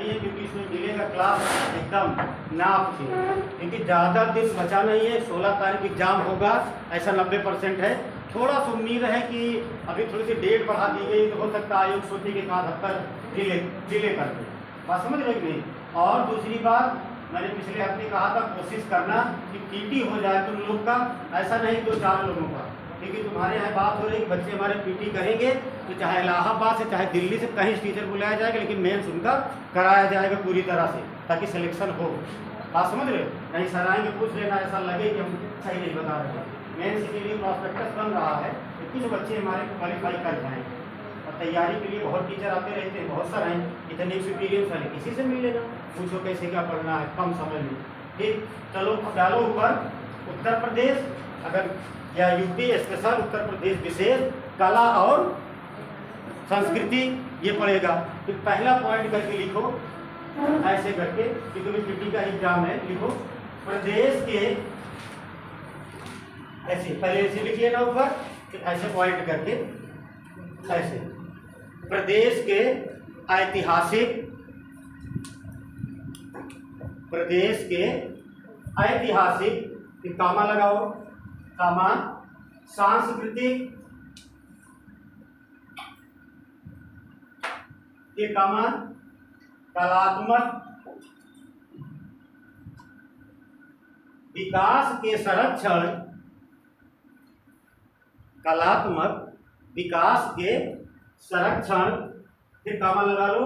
नहीं है, क्योंकि इसमें मिलेगा क्लास एकदम नाप से, क्योंकि ज़्यादा दिन बचा नहीं है। 16 तारीख एग्जाम होगा, ऐसा 90% है। थोड़ा सा उम्मीद है कि अभी थोड़ी सी डेट बढ़ा दी गई, तो हो सकता है आयोग सोचे कि कहाँ हद तक डिले कर दे। बात समझ रहे कि नहीं। और दूसरी बात, मैंने पिछले हफ्ते कहा था कोशिश करना कि पीटी हो जाए तुम लोग का, ऐसा नहीं 2-4 लोगों का, क्योंकि तुम्हारे यहाँ बात हो रही है कि बच्चे हमारे पीटी करेंगे, तो चाहे इलाहाबाद से चाहे दिल्ली से कहीं टीचर बुलाया जाएगा, लेकिन मेंस उनका कराया जाएगा पूरी तरह से, ताकि सिलेक्शन हो। बात समझ रहे हो। नहीं सर आएंगे पूछ लेना, ऐसा लगे कि हम सही नहीं बता रहे हैं। मेंस के लिए प्रॉस्पेक्टस बन रहा है कि कुछ बच्चे हमारे क्वालिफाई कर जाएंगे, और तैयारी के लिए बहुत टीचर आते रहते हैं, बहुत सारे हैं, इतने एक्सपीरियंस वाले किसी से मिल लेना, पूछो कैसे क्या पढ़ना है कम समय में। ठीक, चलो डालो ऊपर। उत्तर प्रदेश अगर या यूपी स्पेशल, उत्तर प्रदेश विशेष, कला और संस्कृति ये पढ़ेगा। फिर पहला पॉइंट करके लिखो ऐसे करके, क्योंकि पीटी का एग्जाम है। लिखो प्रदेश के, ऐसे पहले ऐसे लिखिए ना ऊपर, फिर ऐसे पॉइंट करके ऐसे, प्रदेश के ऐतिहासिक, प्रदेश के ऐतिहासिक, फिर कामा लगाओ, कामा, सांस्कृतिक, ये कामा, कलात्मक, विकास के संरक्षण, कलात्मक विकास के संरक्षण, फिर कामा लगा लो।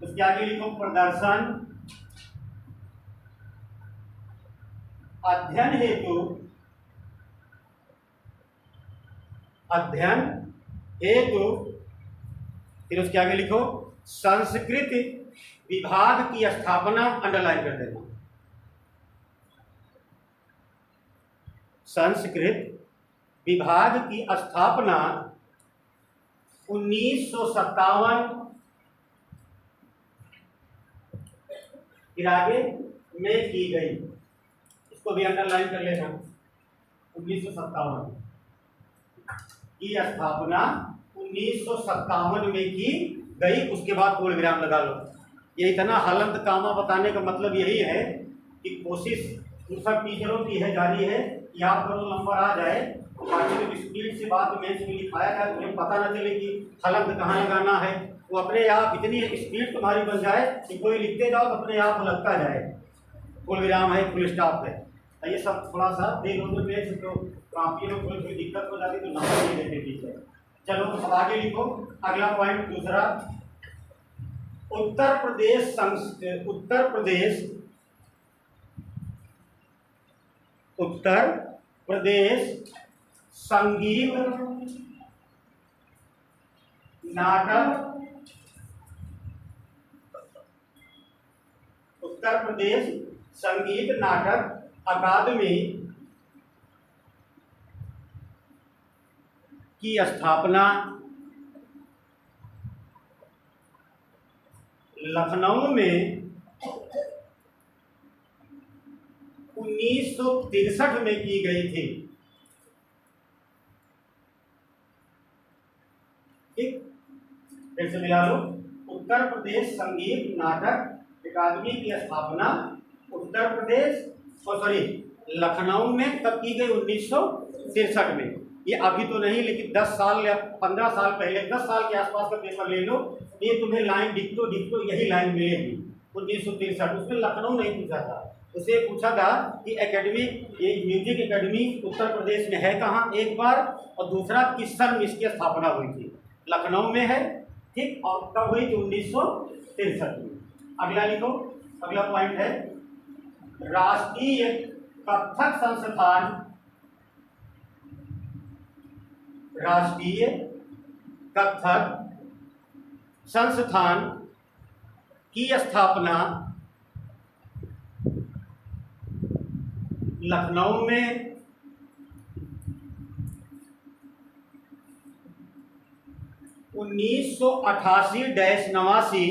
उसके आगे लिखो प्रदर्शन, अध्ययन हेतु, अध्ययन हेतु, फिर उसके आगे लिखो संस्कृत विभाग की स्थापना, अंडरलाइन कर देना, संस्कृत विभाग की स्थापना 1957, फिर आगे में की गई, इसको भी अंडरलाइन कर लेना। 1957 की स्थापना 1957 में की गई, उसके बाद पूर्ण विराम लगा लो। ये इतना हलंत कामा बताने का मतलब यही है कि कोशिश उन सब टीचरों की है, जारी है, याद करो नंबर आ जाए, बाकी जब स्पीड से बात मेंस में लिखाया जाए, तुम्हें पता न चले कि हलंत कहाँ लगाना है। वो अपने आप इतनी स्पीड तुम्हारी बन जाए कि कोई लिखते जाओ तो अपने आप लगता जाए, फुल विराम है, फुल स्टॉप है। ये सब थोड़ा सा देख लो तो मेंस तो काफी में कोई दिक्कत हो जाती तो नंबर नहीं देते टीचर। चलो अब आगे लिखो अगला पॉइंट दूसरा, उत्तर प्रदेश उत्तर प्रदेश, उत्तर प्रदेश संगीत नाटक, उत्तर प्रदेश संगीत नाटक अकादमी की स्थापना लखनऊ में 1963 में की गई थी। ठीक, फिर से मिला लो, उत्तर प्रदेश संगीत नाटक अकादमी की स्थापना उत्तर प्रदेश लखनऊ में कब की गई? 1963 में। ये अभी तो नहीं, लेकिन 10 साल या 15 साल पहले, 10 साल के आसपास का पेपर ले लो, ये तुम्हें लाइन डिक्टो यही लाइन मिलेगी 1963। उसमें लखनऊ नहीं पूछा था, उसे पूछा था कि एकेडमी, ये म्यूजिक एकेडमी उत्तर प्रदेश में है कहाँ, एक बार, और दूसरा किस सन में इसकी स्थापना हुई थी। लखनऊ में है, ठीक, और कब हुई थी? 1963 में। अगला लिखो, अगला पॉइंट है राष्ट्रीय कथक संस्थान, राष्ट्रीय कथक संस्थान की स्थापना लखनऊ में 1988-89।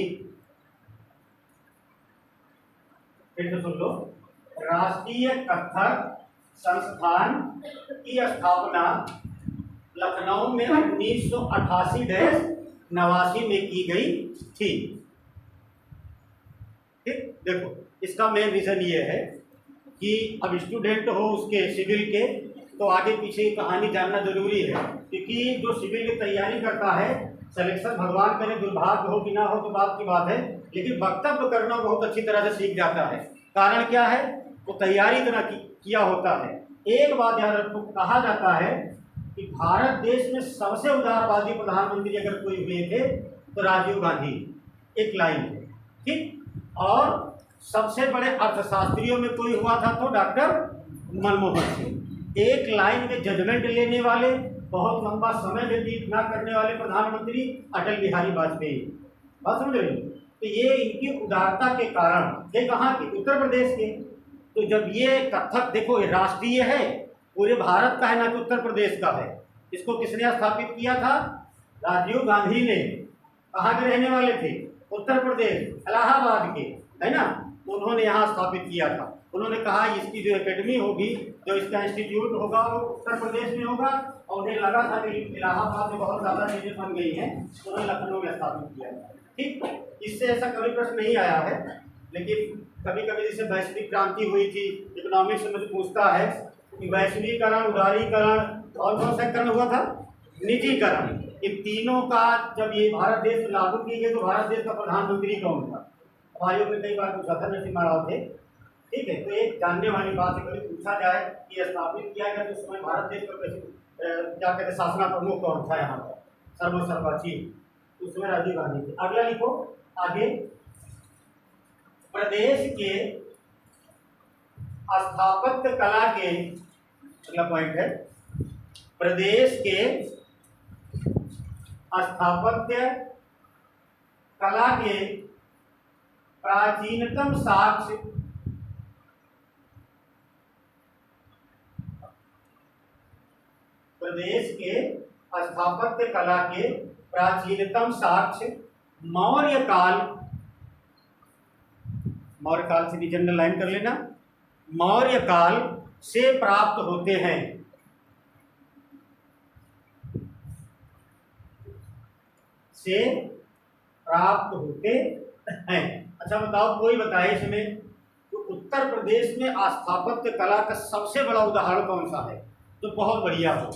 फिर से सुन लो, राष्ट्रीय कथक संस्थान की स्थापना लखनऊ में 1988-89 में की गई थी। ठीक, देखो इसका मेन रीज़न ये है कि अब स्टूडेंट हो उसके सिविल के, तो आगे पीछे की कहानी जानना जरूरी है, क्योंकि जो सिविल की तैयारी करता है, सिलेक्शन भगवान करे दुर्भाग्य हो कि ना हो तो बात की बात है, लेकिन वक्तव्य करना बहुत अच्छी तरह से सीख जाता है। कारण क्या है, वो तैयारी इतना किया होता है। एक बात याद रखो, कहा जाता है कि भारत देश में सबसे उदारवादी प्रधानमंत्री अगर कोई हुए थे तो राजीव गांधी, एक लाइन है, ठीक। और सबसे बड़े अर्थशास्त्रियों में कोई हुआ था तो डॉक्टर मनमोहन सिंह। एक लाइन में जजमेंट लेने वाले, बहुत लंबा समय व्यतीत न करने वाले प्रधानमंत्री अटल बिहारी वाजपेयी। बात समझ रहे हो? तो ये इनकी उदारता के कारण, ये कहाँ के, उत्तर प्रदेश के। तो जब ये कथक देखो, ये राष्ट्रीय है, पूरे भारत का है ना कि उत्तर प्रदेश का है। इसको किसने स्थापित किया था? राजीव गांधी ने। कहाँ के रहने वाले थे? उत्तर प्रदेश, इलाहाबाद के, है ना। उन्होंने यहाँ स्थापित किया था। उन्होंने कहा इसकी जो एकेडमी होगी, जो इसका इंस्टीट्यूट होगा वो उत्तर प्रदेश में होगा, और उन्हें लगा था कि इलाहाबाद में बहुत ज़्यादा चीज़ें बन गई हैं, तो उन्होंने लखनऊ में स्थापित किया। ठीक, इससे ऐसा कभी प्रश्न नहीं आया है, लेकिन कभी कभी जैसे वैश्विक क्रांति हुई थी, इकोनॉमिक्स में पूछता है कि वैश्वीकरण, उदारीकरण और कौन सा करण हुआ था? निजीकरण। इन तीनों का जब ये भारत देश में लागू की गई तो भारत देश का प्रधानमंत्री कौन था? भाइयों में कई बार पूछा था, नरसिम्हा राव थे। ठीक है, तो एक जानने वाली बात है, कभी पूछा जाए कि स्थापित किया गया तो उस समय भारत देश का क्या कहते शासना प्रमुख कौन था यहाँ पर? सर्वसर्वा चीफ, उसमें राजीव गांधी थे। अगला लिखो आगे, प्रदेश के स्थापत्य कला के, अगला पॉइंट है, प्रदेश के स्थापत्य कला के प्राचीनतम साक्ष्य प्रदेश के स्थापत्य कला के प्राचीनतम साक्ष्य मौर्य काल से भी जनरल लाइन कर लेना, मौर्य काल से प्राप्त होते हैं। से प्राप्त होते हैं। अच्छा बताओ, कोई बताए इसमें तो उत्तर प्रदेश में स्थापत्य कला का सबसे बड़ा उदाहरण कौन सा है जो बहुत बढ़िया हो?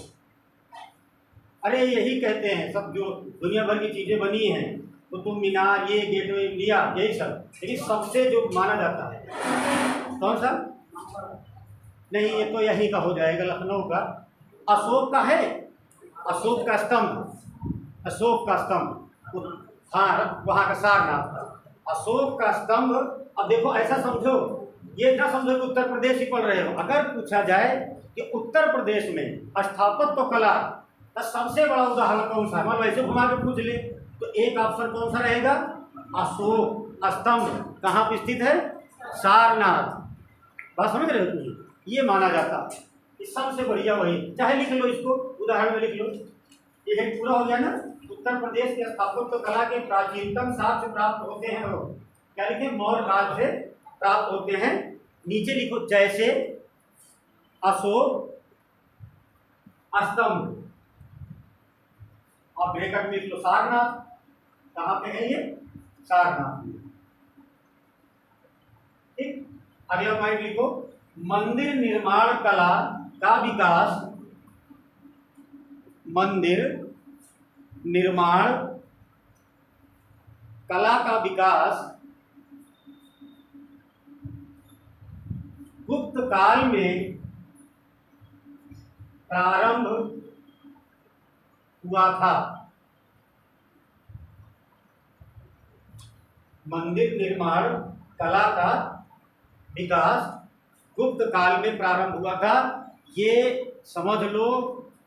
अरे यही कहते हैं सब, जो दुनिया भर की चीजें बनी हैं, कुतुब मीनार, ये गेटवे इंडिया, यही सब, लेकिन सबसे जो माना जाता है कौन सा? नहीं, ये तो यही का हो जाएगा, लखनऊ का अशोक का है, अशोक का स्तंभ, अशोक का स्तंभ, हाँ वहाँ का सारनाथ का अशोक का स्तंभ। अब देखो ऐसा समझो, ये ना समझो कि उत्तर प्रदेश ही पढ़ रहे हो। अगर पूछा जाए कि उत्तर प्रदेश में स्थापत्य कला का सबसे बड़ा उदाहरण कौन सा है, मान लो ऐसे घुमा के पूछ ले, तो एक ऑप्शन कौन सा रहेगा? अशोक स्तंभ। कहाँ पे स्थित है? सारनाथ। बात समझ रहे हो तुम? ये माना जाता है कि सबसे बढ़िया वही, चाहे लिख लो इसको, उदाहरण में लिख लो, ये है पूरा हो गया ना। उत्तर प्रदेश के स्थापत्य कला के प्राचीनतम साक्ष्य प्राप्त होते हैं, लोग क्या लिखे? मौर्य काल से प्राप्त होते हैं। नीचे लिखो जैसे अशोक स्तंभ, और ब्रैकेट में लिख लो सारनाथ। कहाँ पे है ये? सारनाथ। ठीक, अगला पॉइंट लिखो, मंदिर निर्माण कला का विकास, मंदिर निर्माण कला का विकास गुप्त काल में प्रारंभ हुआ था। मंदिर निर्माण कला का विकास गुप्त काल में प्रारंभ हुआ था। ये समझ लो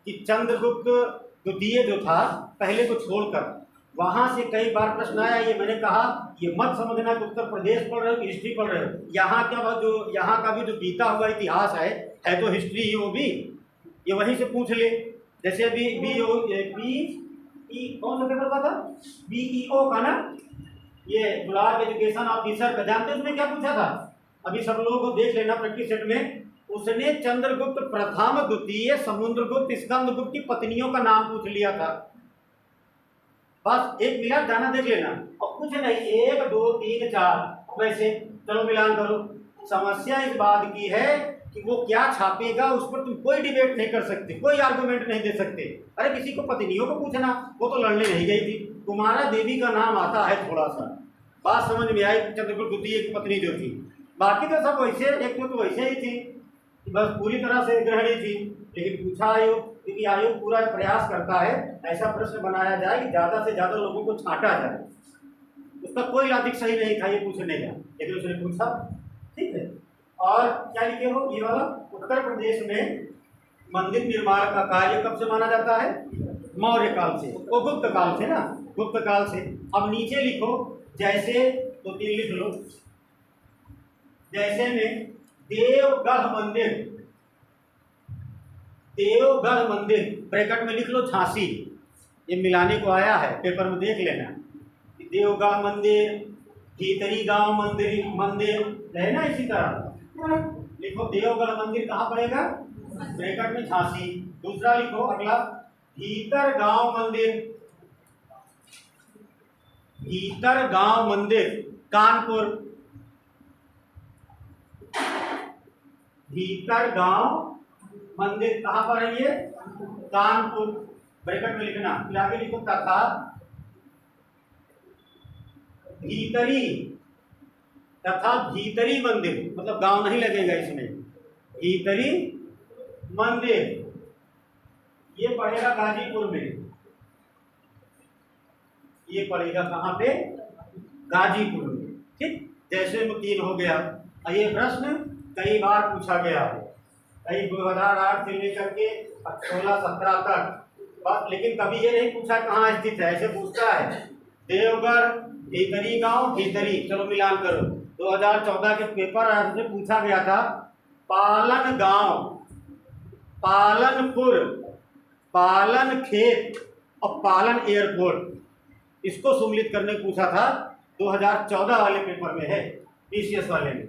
कि चंद्रगुप्त द्वितीय जो था, पहले को छोड़कर वहां से कई बार प्रश्न आया। ये मैंने कहा, ये मत समझना कि उत्तर प्रदेश पढ़ रहे हो, हिस्ट्री पढ़ रहे हो। यहाँ क्या जो यहाँ का भी जो बीता हुआ इतिहास है तो हिस्ट्री ही वो भी, ये वहीं से पूछ ले। जैसे अभी कौन सा पेपर का था? BEO का ना, ये ब्लॉक एजुकेशन ऑफिसर का, जानते हैं उसमें क्या पूछा था? अभी सब लोग को देख लेना प्रैक्टिस सेट में। उसने चंद्रगुप्त प्रथम, द्वितीय, समुद्रगुप्त, स्कंदगुप्त की पत्नियों का नाम पूछ लिया था। बस एक मिला, दाना देख लेना और कुछ नहीं, 1 2 3 4 वैसे। चलो मिलान करो। समस्या इस बात की है कि वो क्या छापेगा उस पर तुम कोई डिबेट नहीं कर सकते, कोई आर्गुमेंट नहीं दे सकते। अरे किसी को पत्नियों को पूछना, वो तो लड़ने नहीं गई थी। कुमारा देवी का नाम आता है थोड़ा सा, बात समझ में आई। चंद्रगुप्त द्वितीय की पत्नी जो थी, बाकी तो सब वैसे, एक तो वैसे ही थी, बस पूरी तरह से ग्रहणी थी। लेकिन पूछा आयोग, क्योंकि आयोग पूरा प्रयास करता है ऐसा प्रश्न बनाया जाए कि ज़्यादा से ज़्यादा लोगों को छांटा जाए। उसका कोई लॉजिक सही नहीं था ये पूछने का, लेकिन उसने पूछा, ठीक है। और क्या लिखे हो ये वाला, उत्तर प्रदेश में मंदिर निर्माण का कार्य कब से माना जाता है? मौर्य काल से, वो गुप्त काल से ना, गुप्त काल से। अब नीचे लिखो, जैसे 2-3 लिख लो। जैसे में देवगढ़ मंदिर, देवगढ़ मंदिर ब्रैकेट में लिख लो झांसी। ये मिलाने को आया है, पेपर में देख लेना। देवगढ़ मंदिर, भीतरी गांव मंदिर, मंदिर है ना, इसी तरह लिखो। देवगढ़ मंदिर कहाँ पड़ेगा? ब्रैकेट में झांसी। दूसरा लिखो अगला, भीतर गांव मंदिर, भीतर गांव मंदिर कानपुर, भीतर गांव मंदिर कहाँ पर है ये? कानपुर, ब्रैकेट में लिखना। फिर आगे लिखो तथा भीतरी, तथा भीतरी मंदिर, मतलब गांव नहीं लगेगा इसमें, भीतरी मंदिर ये पड़ेगा गाजीपुर में। ये पड़ेगा कहाँ पे? गाजीपुर में, ठीक। जैसे में 3 हो गया। ये प्रश्न कई बार पूछा गया है, कई 2008 से लेकर के 16-17 तक, बस। लेकिन कभी ये नहीं पूछा कहाँ स्थित है, ऐसे पूछता है देवगढ़, भीतरी गांव, भीतरी। चलो मिलान करो। 2014 के पेपर से पूछा गया था पालन गांव, पालनपुर, पालन खेत और पालन एयरपोर्ट, इसको सम्मिलित करने पूछा था 2014 वाले पेपर में है, पीसीएस वाले में।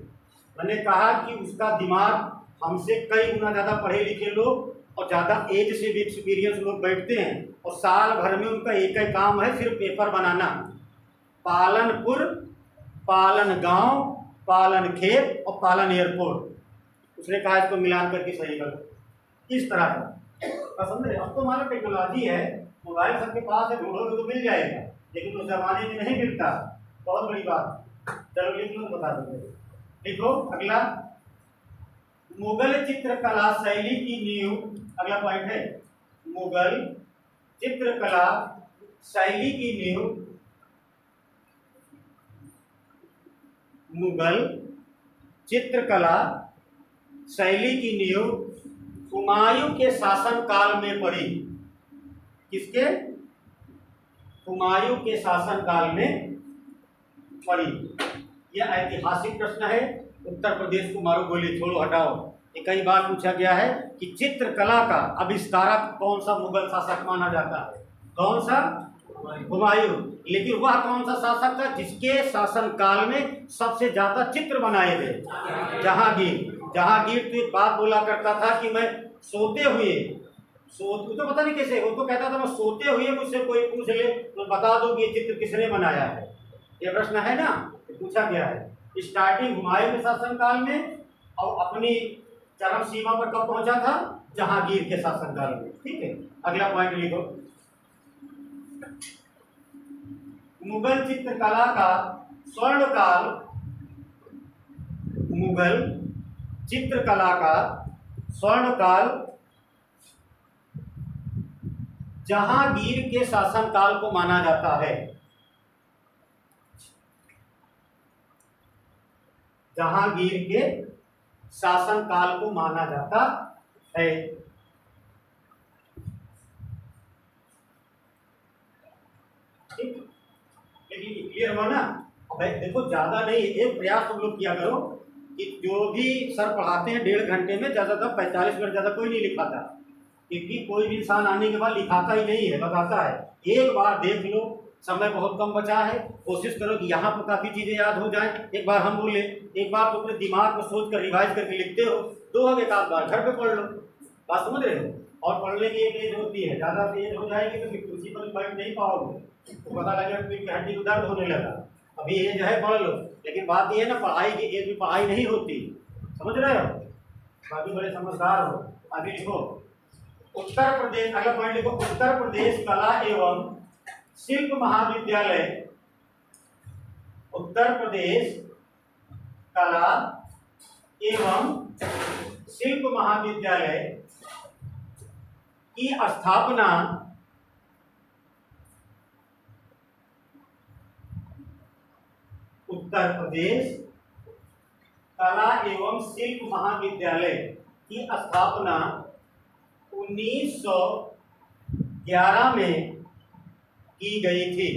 मैंने कहा कि उसका दिमाग हमसे कई गुना ज़्यादा पढ़े लिखे लोग और ज़्यादा एज से भी एक्सपीरियंस लोग बैठते हैं और साल भर में उनका एक ही काम है, सिर्फ पेपर बनाना। पालनपुर, पालन गांव, पालन खेत और पालन एयरपोर्ट। उसने कहा इसको मिलान करके सही करो, इस तरह का। समझ। अब तो हमारा टेक्नोलॉजी है, मोबाइल सबके पास है, ढूंढोगे तो मिल जाएगा, लेकिन उस जमाने में नहीं मिलता। बहुत बड़ी बात। चलो लिख लो, बता दो। लिखो अगला, मुगल चित्रकला शैली की नींव, अगला पॉइंट है मुगल चित्रकला शैली की नींव, मुगल चित्रकला शैली की नींव हुमायूं के शासन काल में पड़ी। किसके? हुमायूं के शासन काल में पड़ी। यह ऐतिहासिक प्रश्न है। उत्तर प्रदेश को मारो गोली, छोड़ो हटाओ। ये कई बार पूछा गया है कि चित्रकला का आविष्कारक कौन सा मुगल शासक माना जाता है? कौन सा? हुमायूं। लेकिन वह कौन सा शासक था जिसके शासन काल में सबसे ज्यादा चित्र बनाए गए? जहांगीर। जहांगीर तो एक बात बोला करता था कि मैं सोते हुए, तो पता नहीं कैसे, वो तो कहता था मैं सोते हुए मुझसे कोई पूछ ले तो बता दो कि ये चित्र किसने बनाया है। ये प्रश्न है ना, पूछा गया है। स्टार्टिंग हुमायूं के शासन काल में और अपनी चरम सीमा पर कब पहुंचा था? जहांगीर के शासन काल में, ठीक है। अगला पॉइंट लिखो, मुगल चित्रकला का स्वर्ण काल, मुगल चित्रकला का स्वर्ण काल जहांगीर के शासन काल को माना जाता है। जहांगीर के शासन काल को माना जाता है। ठीक, लेकिन क्लियर हुआ ना? देखो ज्यादा नहीं, एक प्रयास तुम लोग किया करो कि जो भी सर पढ़ाते हैं 1.5 घंटे में ज्यादातर 45 मिनट ज्यादा कोई नहीं लिखाता, क्योंकि कोई भी इंसान आने के बाद लिखाता ही नहीं है, बताता है। एक बार देख लो, समय बहुत कम बचा है, कोशिश करो कि यहाँ पर काफ़ी चीज़ें याद हो जाएं। एक बार हम बोले, एक बार तो अपने दिमाग में सोच कर रिवाइज करके लिखते हो, 2 एक आध बार घर पे पढ़ लो, बात समझ रहे हो। और पढ़ने की एक एज होती है, ज़्यादा एज हो जाएगी तो कुर्सी पर बैठ नहीं पाओगे। तो पता लगे कि हड्डी को दर्द होने लगा, अभी एज है पढ़ लो, लेकिन बात ये है ना पढ़ाई की एज में पढ़ाई नहीं होती, समझ रहे हो, बाकी बड़े समझदार हो। आगे लिखो उत्तर प्रदेश, अगला पॉइंट लिखो उत्तर प्रदेश कला एवं शिल्प महाविद्यालय, उत्तर प्रदेश कला एवं शिल्प महाविद्यालय की स्थापना उत्तर प्रदेश कला एवं शिल्प महाविद्यालय की स्थापना 1911 में की गई थी।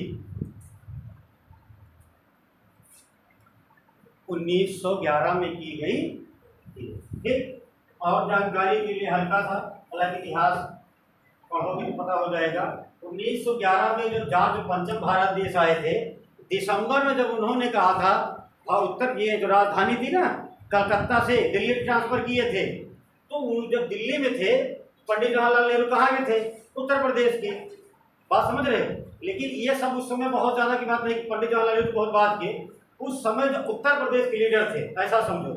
1911 में की गई थी। ठीक, और जानकारी के लिए हल्का सा अलग इतिहास पढ़ोगे तो पता हो जाएगा। 1911 में जब जॉर्ज पंचम भारत देश आए थे, दिसंबर में जब उन्होंने कहा था, और उत्तर ये जो राजधानी थी ना कलकत्ता से दिल्ली ट्रांसफर किए थे, तो जब दिल्ली में थे पंडित जवाहरलाल नेहरू कहाँ में थे, उत्तर प्रदेश के, बात समझ रहे। लेकिन ये सब उस समय बहुत ज़्यादा की बात नहीं, पंडित जवाहरलाल नेहरू बहुत बात के, उस समय जो उत्तर प्रदेश के लीडर थे, ऐसा समझो,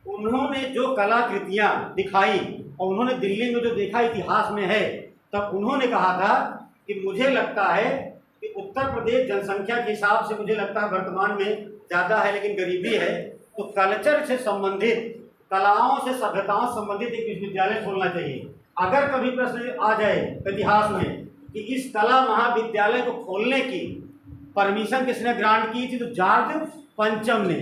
उन्होंने जो कलाकृतियाँ दिखाई और उन्होंने दिल्ली में जो देखा इतिहास में है, तब उन्होंने कहा था कि मुझे लगता है कि उत्तर प्रदेश जनसंख्या के हिसाब से मुझे लगता है वर्तमान में ज़्यादा है लेकिन गरीबी है, तो कल्चर से संबंधित, कलाओं से, सभ्यताओं से संबंधित एक विश्वविद्यालय खोलना चाहिए। अगर कभी प्रश्न आ जाए इतिहास में कि इस कला महाविद्यालय को खोलने की परमिशन किसने ग्रांट की थी, तो जॉर्ज पंचम ने।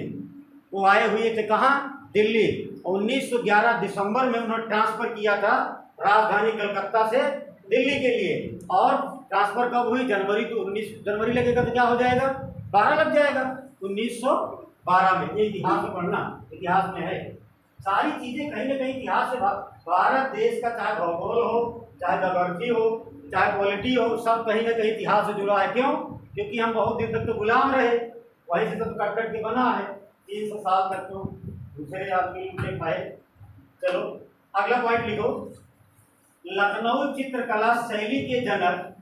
वो आए हुए थे कहाँ, दिल्ली, 1911 दिसंबर में उन्होंने ट्रांसफर किया था राजधानी कलकत्ता से दिल्ली के लिए, और ट्रांसफर कब हुई, जनवरी, तो 19 जनवरी लगेगा तो क्या हो जाएगा, 12 लग जाएगा, 1912 में। ये इतिहास में पढ़ना, इतिहास में है सारी चीजें, कहीं ना कहीं इतिहास से भारत देश का चाहे भूगोल हो, चाहे ज्योग्राफी हो, चाहे पॉलिटी हो, सब कहीं ना कहीं इतिहास से जुड़ा है। क्यों? क्योंकि हम बहुत दिन तक तो गुलाम रहे, वहीं से तो कट कट के बना है, 300 साल तक तो दूसरे आदमी उनके खाए। चलो अगला पॉइंट लिखो, लखनऊ चित्रकला शैली के जनक,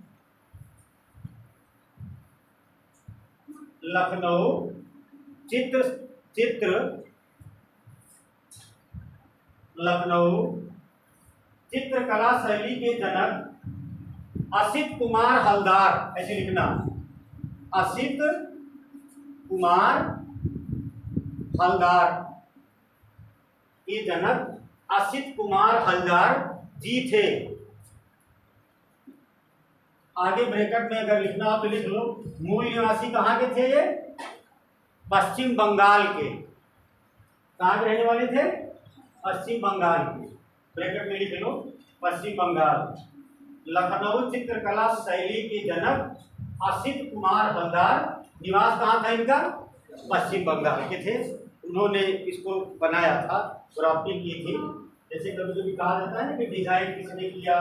लखनऊ लखनऊ चित्रकला शैली के जनक असित कुमार हलदार, ऐसे लिखना, असित कुमार हलदार के जनक असित कुमार हलदार जी थे। आगे ब्रैकेट में अगर लिखना हो तो लिख लो, मूल निवासी कहाँ के थे ये, पश्चिम बंगाल के। कहाँ के रहने वाले थे, पश्चिम बंगाल के, ब्रैकेट में लिख लो पश्चिम बंगाल। लखनऊ चित्रकला शैली के जनक असित कुमार हलदार, निवास कहाँ था इनका, पश्चिम बंगाल के थे। उन्होंने इसको बनाया था, ड्राफ्टिंग की थी, जैसे कभी कभी कहा जाता है ना कि डिजाइन किसने किया,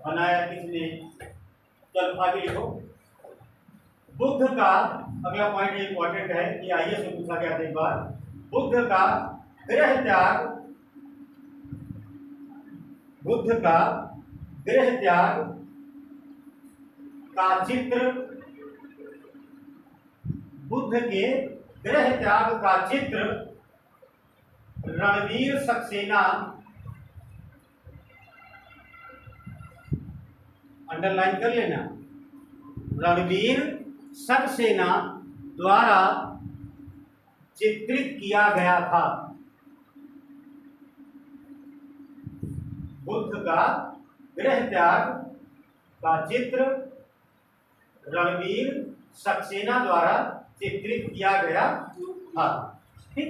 बनाया किसने। चलो आगे लिखो, बुद्ध का, अगला पॉइंट इंपॉर्टेंट है, ये आइए से पूछा गया था एक बार, बुद्ध का गृह त्याग, बुद्ध का गृह त्याग का चित्र, बुद्ध के गृह त्याग का चित्र रणवीर सक्सेना, अंडरलाइन कर लेना, रणवीर सक्सेना द्वारा चित्रित किया गया था। बुद्ध का गृह त्याग का चित्र रणवीर सक्सेना द्वारा चित्रित किया गया था। ठीक,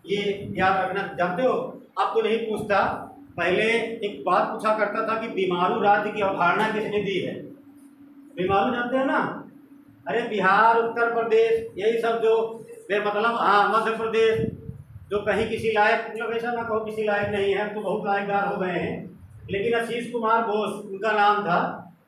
ये याद रखना। जानते हो, अब तो नहीं पूछता, पहले एक बात पूछा करता था कि बीमारू राज्य की अवधारणा किसने दी है। बीमारू जानते हो ना, अरे बिहार, उत्तर प्रदेश, यही सब जो बेमतलब, हाँ मध्य प्रदेश, जो कहीं किसी लायक, मतलब ऐसा ना कहो किसी लायक नहीं है, तो बहुत लायकदार हो गए हैं। लेकिन आशीष कुमार बोस उनका नाम था,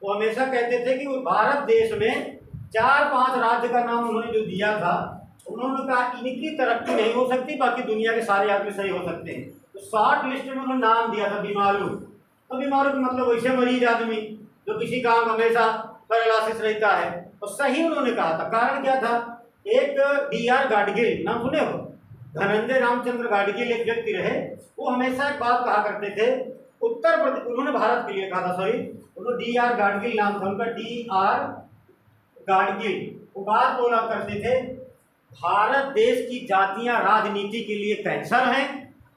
वो हमेशा कहते थे कि भारत देश में 4-5 राज्य का नाम उन्होंने जो दिया था, उन्होंने कहा इनकी तरक्की नहीं हो सकती, बाकी दुनिया के सारे आदमी सही हो सकते हैं। तो शॉर्ट लिस्ट में उन्होंने नाम दिया था बीमारू। तो बीमारू का मतलब वैसे मरीज आदमी जो किसी काम हमेशा पैरालिसिस रहता है, और सही उन्होंने कहा था। कारण क्या था, एक D.R. गाडगिल, नाम सुने हो, धनंजय रामचंद्र गाडगिल एक व्यक्ति रहे, वो हमेशा एक बात कहा करते थे, उत्तर प्रदेश, उन्होंने भारत के लिए कहा था, सॉरी, उन्होंने D.R. गाडगिल नाम था उनका, D.R. गाडगिल, वो बात बोला करते थे, भारत देश की जातियां राजनीति के लिए कैंसर हैं,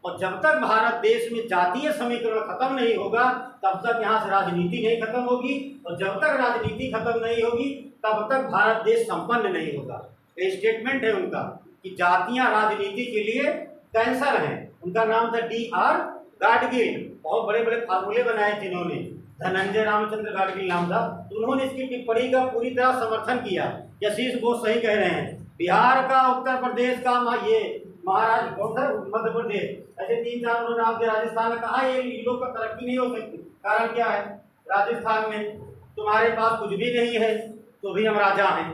और जब तक भारत देश में जातीय समीकरण खत्म नहीं होगा तब तक यहाँ से राजनीति नहीं खत्म होगी, और जब तक राजनीति खत्म नहीं होगी तब तक भारत देश संपन्न नहीं होगा। ये स्टेटमेंट है उनका कि जातियां राजनीति के लिए कैंसर हैं। उनका नाम था D.R. गाडगिल, बहुत बड़े बड़े फार्मूले बनाए थे इन्होंने, धनंजय रामचंद्र गाडगिल नाम था। तो उन्होंने इसकी टिप्पणी का पूरी तरह समर्थन किया। यशीष घोष सही कह रहे हैं, बिहार का, उत्तर प्रदेश का, ये महाराष्ट्र, मध्य प्रदेश, ऐसे 3-4 उन्होंने आपके राजस्थान में कहा ये लोग का तरक्की नहीं हो सकती। कारण क्या है, राजस्थान में तुम्हारे पास कुछ भी नहीं है तो भी हम राजा हैं।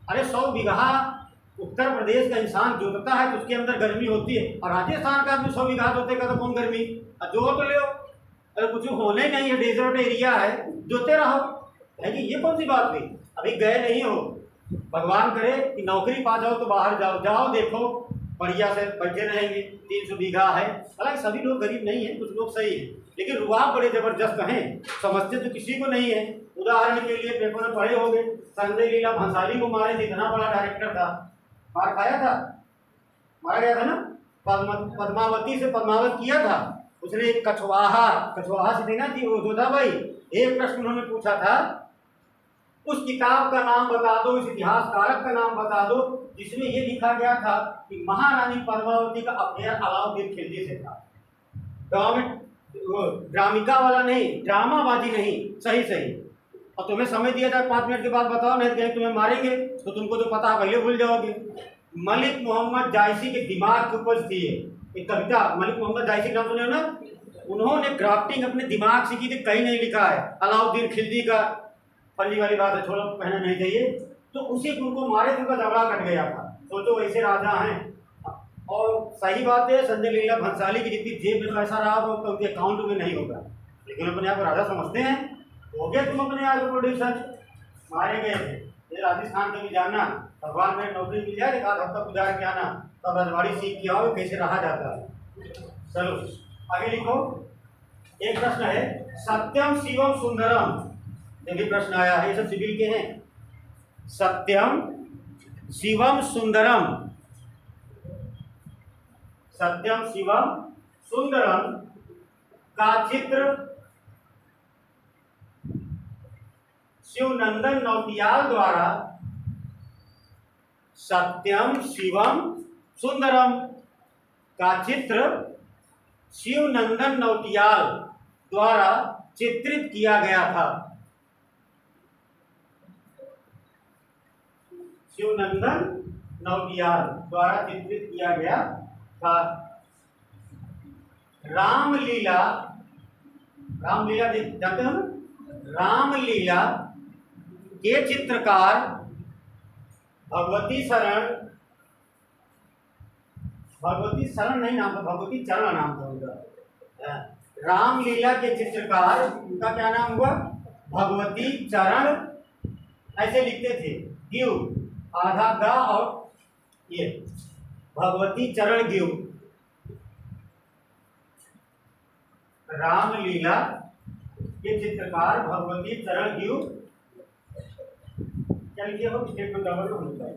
अरे 100 बीघा उत्तर प्रदेश का इंसान जोतता है तो उसके अंदर गर्मी होती है, और राजस्थान का आदमी 100 बीघा जोतेगा तो कौन गर्मी, जोत तो ले। अरे कुछ होने नहीं है, डेजर्ट एरिया है, जोते रहो। है कि ये कौन सी बात हुई, अभी गए नहीं हो, भगवान करे कि नौकरी पा जाओ तो बाहर जाओ देखो, बढ़िया से बैठे रहेंगे। 300 बीघा है, हालांकि सभी लोग गरीब नहीं हैं, कुछ लोग सही हैं, लेकिन रुआब बड़े जबरदस्त हैं, समझते तो किसी को नहीं है। उदाहरण के लिए पेपर में पढ़े होंगे, संजय लीला भंसाली को मारे थे, इतना बड़ा डायरेक्टर था, मार खाया था, मारा गया था ना, पद्मावती से पद्मावत किया था उसने। एक कछवाहा से देना थी वो जोधा भाई, एक प्रश्न उन्होंने पूछा था, उस किताब का नाम बता दो, इस इतिहासकारक का नाम बता दो जिसमें ये लिखा गया था कि महारानी पद्मावती का अफेयर अलाउद्दीन खिलजी से था। गाँव में ड्रामिका वाला नहीं, ड्रामाबाजी नहीं, सही सही। और तुम्हें समय दिया जाए 5 मिनट के बाद बताओ, नहीं कहीं तुम्हें मारेंगे तो तुमको जो पता पहले भूल जाओगे। मलिक मोहम्मद जायसी के दिमाग के ऊपर थी एक कविता, मलिक मोहम्मद जायसी का नाम सुने हो ना, उन्होंने ग्राफ्टिंग अपने दिमाग से की थी, कहीं नहीं लिखा है। अलाउद्दीन खिलजी का फर्जी वाली बात है, छोड़ो, कहना नहीं चाहिए। तो उसी उनको मारे थे, उनका झगड़ा कट गया था। सोचो वैसे राजा हैं। और सही बात है, संजय लीला भंसाली की जितनी जेब में पैसा रहा हो तो उनके अकाउंट में नहीं होगा, लेकिन अपने आप को राजा समझते हैं। हो गया तुम अपने आप को प्रोड्यूसर, मारे गए थे। ये राजस्थान का भी जानना, भगवान में नौकरी मिल जाए, एक आध हफ्ता गुजार के आना, तब रजवाड़ी सीख के आओ कैसे रहा जाता है। चलो आगे लिखो। एक प्रश्न है, सत्यम शिवम सुंदरम, ये भी प्रश्न आया है, ये सब सिविल के हैं। सत्यम शिवम सुंदरम, सत्यम शिवम सुंदरम का चित्र शिवनंदन नौटियाल द्वारा, सत्यम शिवम सुंदरम का चित्र शिवनंदन नौटियाल द्वारा चित्रित किया गया था। शिवनंदन नौटियाल द्वारा चित्रित किया गया था। रामलीला, रामलीला जानते हो ना, रामलीला के चित्रकार भगवती शरण नहीं नाम था, भगवती चरण नाम था उनका। रामलीला के चित्रकार, उनका क्या नाम हुआ, भगवती चरण, ऐसे लिखते थे, गिव आधा गा और ये भगवती चरण गिव। रामलीला के चित्रकार भगवती चरण गिव, क्या लिखिए हो, स्टेटमेंट गड़बड़ हो जाता है।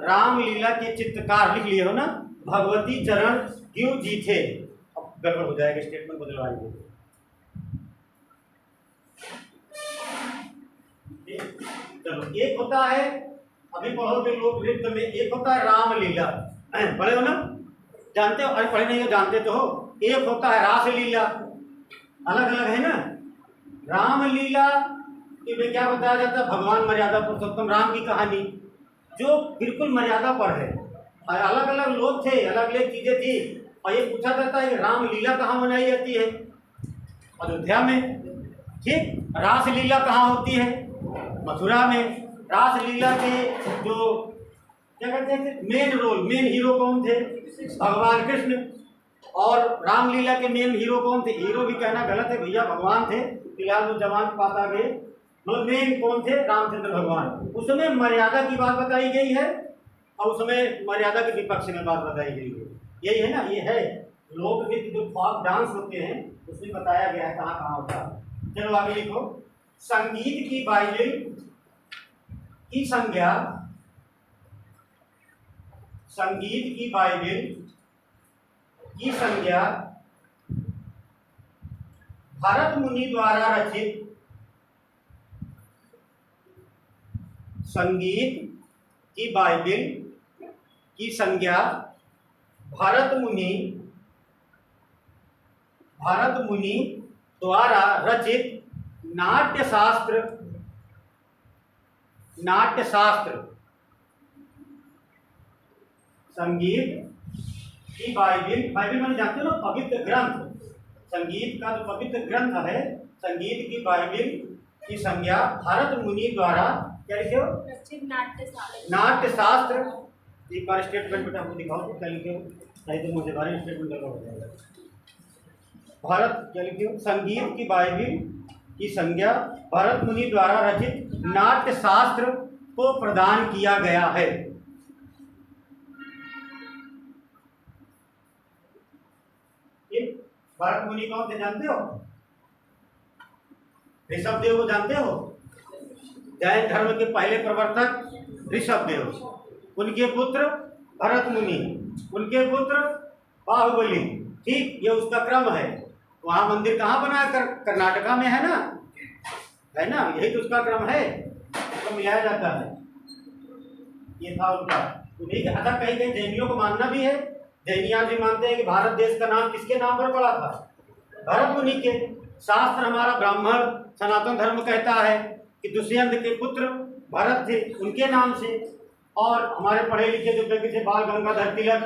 रामलीला के चित्रकार लिख लिए हो ना, भगवती चरण गिव जी थे। अब गड़बड़ हो जाएगा, स्टेटमेंट बदलवाएंगे। चलो, एक होता है, अभी पढ़ोगे लोक नृत्य में, एक होता है रामलीला, पढ़े हो ना, जानते हो, अरे पढ़े नहीं हो जानते तो हो। एक होता है रासलीला, अलग अलग है ना। रामलीला में क्या बताया जाता है, भगवान मर्यादा पुरुषोत्तम राम की कहानी, जो बिल्कुल मर्यादा पर है। और अलग अलग लोग थे, अलग अलग चीजें थी, और ये पूछा जाता है कि रामलीला कहाँ मनाई जाती है, अयोध्या में, ठीक। रासलीला कहाँ होती है, मथुरा में। रासलीला के जो क्या कहते थे, मेन हीरो कौन थे, भगवान कृष्ण। और रामलीला के मेन हीरो कौन थे, हीरो भी कहना गलत है भैया, भगवान थे। फिलहाल वो जवान पाता गए, मतलब मेन कौन थे? रामचंद्र भगवान। उसमें मर्यादा की बात बताई गई है और उसमें मर्यादा के विपक्ष में बात बताई गई है। यही है ना, ये है लोकगीत जो फोक डांस होते हैं उसमें बताया गया है कहाँ कहाँ होता है। चलो आगे लिखो। संगीत की बाइबिल की संज्ञा, संगीत की बाइबिल की संज्ञा भरत मुनि द्वारा रचित, संगीत की बाइबिल की संज्ञा भरत मुनि द्वारा रचित नाट्यशास्त्र, नाट्यशास्त्र, संगीत की बाइबिल, बाइबिल मैंने जानते हो ना पवित्र ग्रंथ, संगीत का जो पवित्र ग्रंथ है, संगीत की बाइबिल की संज्ञा भरत मुनि द्वारा क्या लिखे हो? नाट्यशास्त्र। एक बार स्टेटमेंट बेटा आपको दिखाओ तो क्या लिखे हो, नहीं तो मुझे बारे स्टेटमेंट लगा हो जाएगा। भरत क्या लिखे हो? संगीत की बाइबिल की संज्ञा भरत मुनि द्वारा रचित नाट्यशास्त्र को प्रदान किया गया है। भरत मुनि कौन थे जानते हो? ऋषभदेव को जानते हो? जैन धर्म के पहले प्रवर्तक ऋषभदेव, उनके पुत्र भरत मुनि, उनके पुत्र बाहुबली। ठीक, ये उसका क्रम है। वहां मंदिर कहाँ बना? कर्नाटका में है ना, है ना, यही तो उसका क्रम है, तो मिलाया जाता है। ये था उनका। उन्हीं के अच्छा कहीं कहीं जैनियों को मानना भी है, जैनियां भी मानते हैं कि भारत देश का नाम किसके नाम पर पड़ा था? भरत मुनि के। शास्त्र हमारा ब्राह्मण सनातन धर्म कहता है कि दुष्यंत के पुत्र भरत थे, उनके नाम से। और हमारे पढ़े लिखे जो व्यक्ति थे बाल गंगाधर तिलक,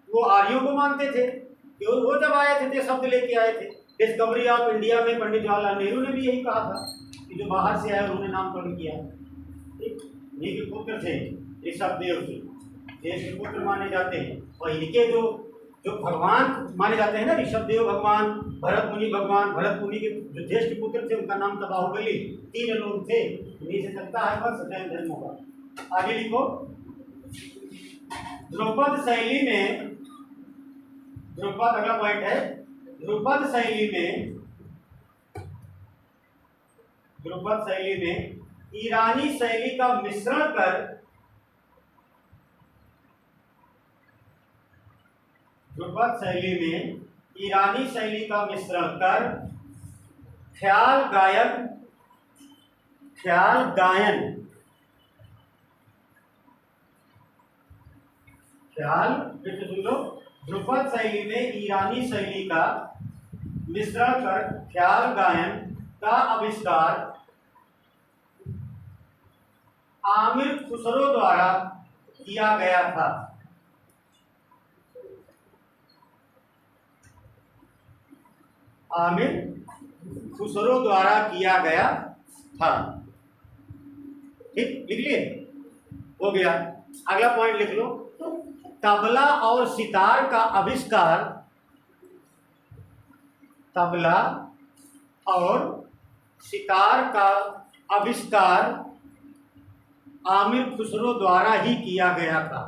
वो आर्यों को मानते थे कि वो जब आए थे शब्द लेके आए थे। डिस्कवरी ऑफ इंडिया में पंडित जवाहरलाल नेहरू ने भी यही कहा था कि जो बाहर से आए उन्होंने नामकरण किया। इन्हीं के पुत्र थे ऋषभदेव जी, देश के पुत्र माने जाते हैं। और इनके जो जो भगवान माने जाते हैं ना, ऋषभदेव भगवान, भरत मुनि भगवान। भरत मुनि के जो ज्येष्ठ पुत्र थे उनका नाम था बाहुबली। 3 लोग थे, इन्हीं से चलता है बस जैन धर्म का। आगे लिखो। ध्रुपद शैली में, ध्रुपद अगला पॉइंट है, ध्रुपद शैली में, ध्रुपद शैली में ईरानी शैली का मिश्रण कर, ध्रुपद शैली में ईरानी शैली का मिश्रण कर ख्याल गायन, ख्याल गायन, ख्याल, फिर से सुन लो। ध्रुपद शैली में ईरानी शैली का मिश्रण कर ख्याल गायन का आविष्कार आमिर खुसरो द्वारा किया गया था। आमिर खुसरो द्वारा किया गया था। ठीक, लिख लिए? हो गया। अगला पॉइंट लिख लो। तबला और सितार का आविष्कार, तबला और सितार का आविष्कार आमिर खुसरो द्वारा ही किया गया था।